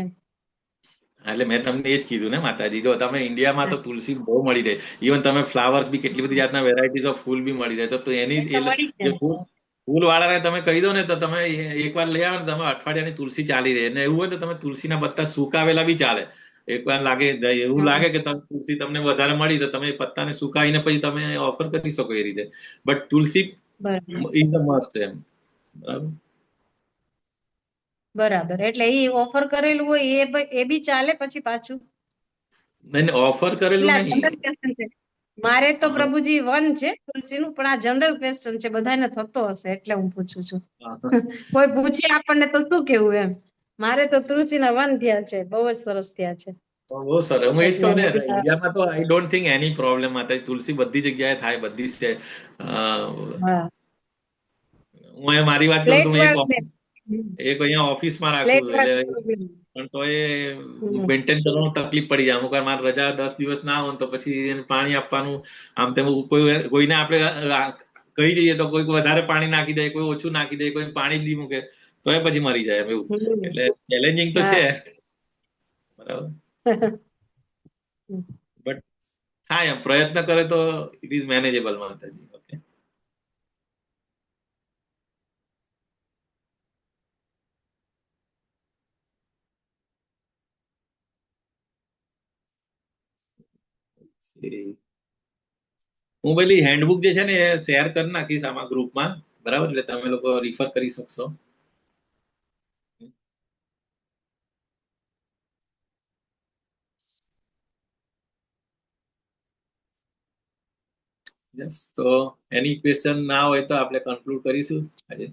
એટલે મેં તમને એ જ કીધું ને માતાજી, જો તમે ઇન્ડિયામાં તો તુલસી બહુ મળી રહે. ઇવન તમે ફ્લાવર્સ બી કેટલી બધી જાતના વેરાયટીઝ ઓફ ફૂલ બી મળી રહે. તો એની એ તો મળી જ જે જાય. ફૂલ વાળાને તમે કહી દો ને, તો તમે એકવાર લઈ આવો ને, તમે અઠવાડિયાની તુલસી ચાલી રહે. અને એવું હોય તો તમે તુલસીના પત્તા સુકાવેલા બી ચાલે. એકવાર એવું હા, લાગે કે તુલસી તમને વધારે મળી તો તમે પત્તાને સુકાવીને પછી તમે ઓફર કરી શકો એ રીતે. બટ તુલસી બરાબર. ઇઝ ધ મસ્ટ એમ, બરાબર? બરાબર, એટલે ઈ ઓફર કરેલું હોય એ બી ચાલે પછી પાછું? નહીં, ઓફર કરેલું એટલે આ નહીં. જનરલ ક્વેશ્ચન છે. મારે તો પ્રભુજી 1 છે તુલસીનું, પણ આ જનરલ ક્વેશ્ચન છે, બધાને થતો હશે એટલે હું પૂછું છું. કોઈ પૂછે આપણને તો શું કેવું એમ. મારે તો તુલસીના 1 થયા છે, બહુ જ સરસ થયા છે. બહુ સરસ. હું એ જ એટલે કહું ને, મેં કીધું, ઇન્ડિયામાં તો I don't think any problem માતા. તુલસી બધી જગ્યાએ થાય, બધી જ છે. હા, હું મારી વાત કરું તો ફ્લેટ હું વાળું એક અહીંયા ઓફિસમાં રાખું ફ્લેટ છું, એટલે વાળું problem. પણ તો એ મેન્ટેન કરવાનું તકલીફ પડી જાય. અમુક વાર મારે રજા 10 દિવસ ના હોય તો પછી એને પાણી આપવાનું, આમ તેમ કોઈને આપણે કહી જઈએ તો કોઈ વધારે પાણી નાખી દે, કોઈ ઓછું નાખી દે, કોઈ પાણી નહીં મૂકે તો એ પછી મરી જાય એમ, એવું. એટલે ચેલેન્જિંગ તો છે, હા. બરાબર, બટ થાય એમ, પ્રયત્ન કરે તો ઇટ ઇઝ મેનેજેબલ માતાજી. ઓકે, હું પેલી હેન્ડબુક જે છે ને એ શેર કરી નાખીશ આમાં ગ્રુપમાં, બરાબર? એટલે તમે લોકો રિફર કરી શકશો. યસ, તો એની ક્વેશ્ચન ના હોય તો આપણે કન્ક્લુડ કરીશું આજે.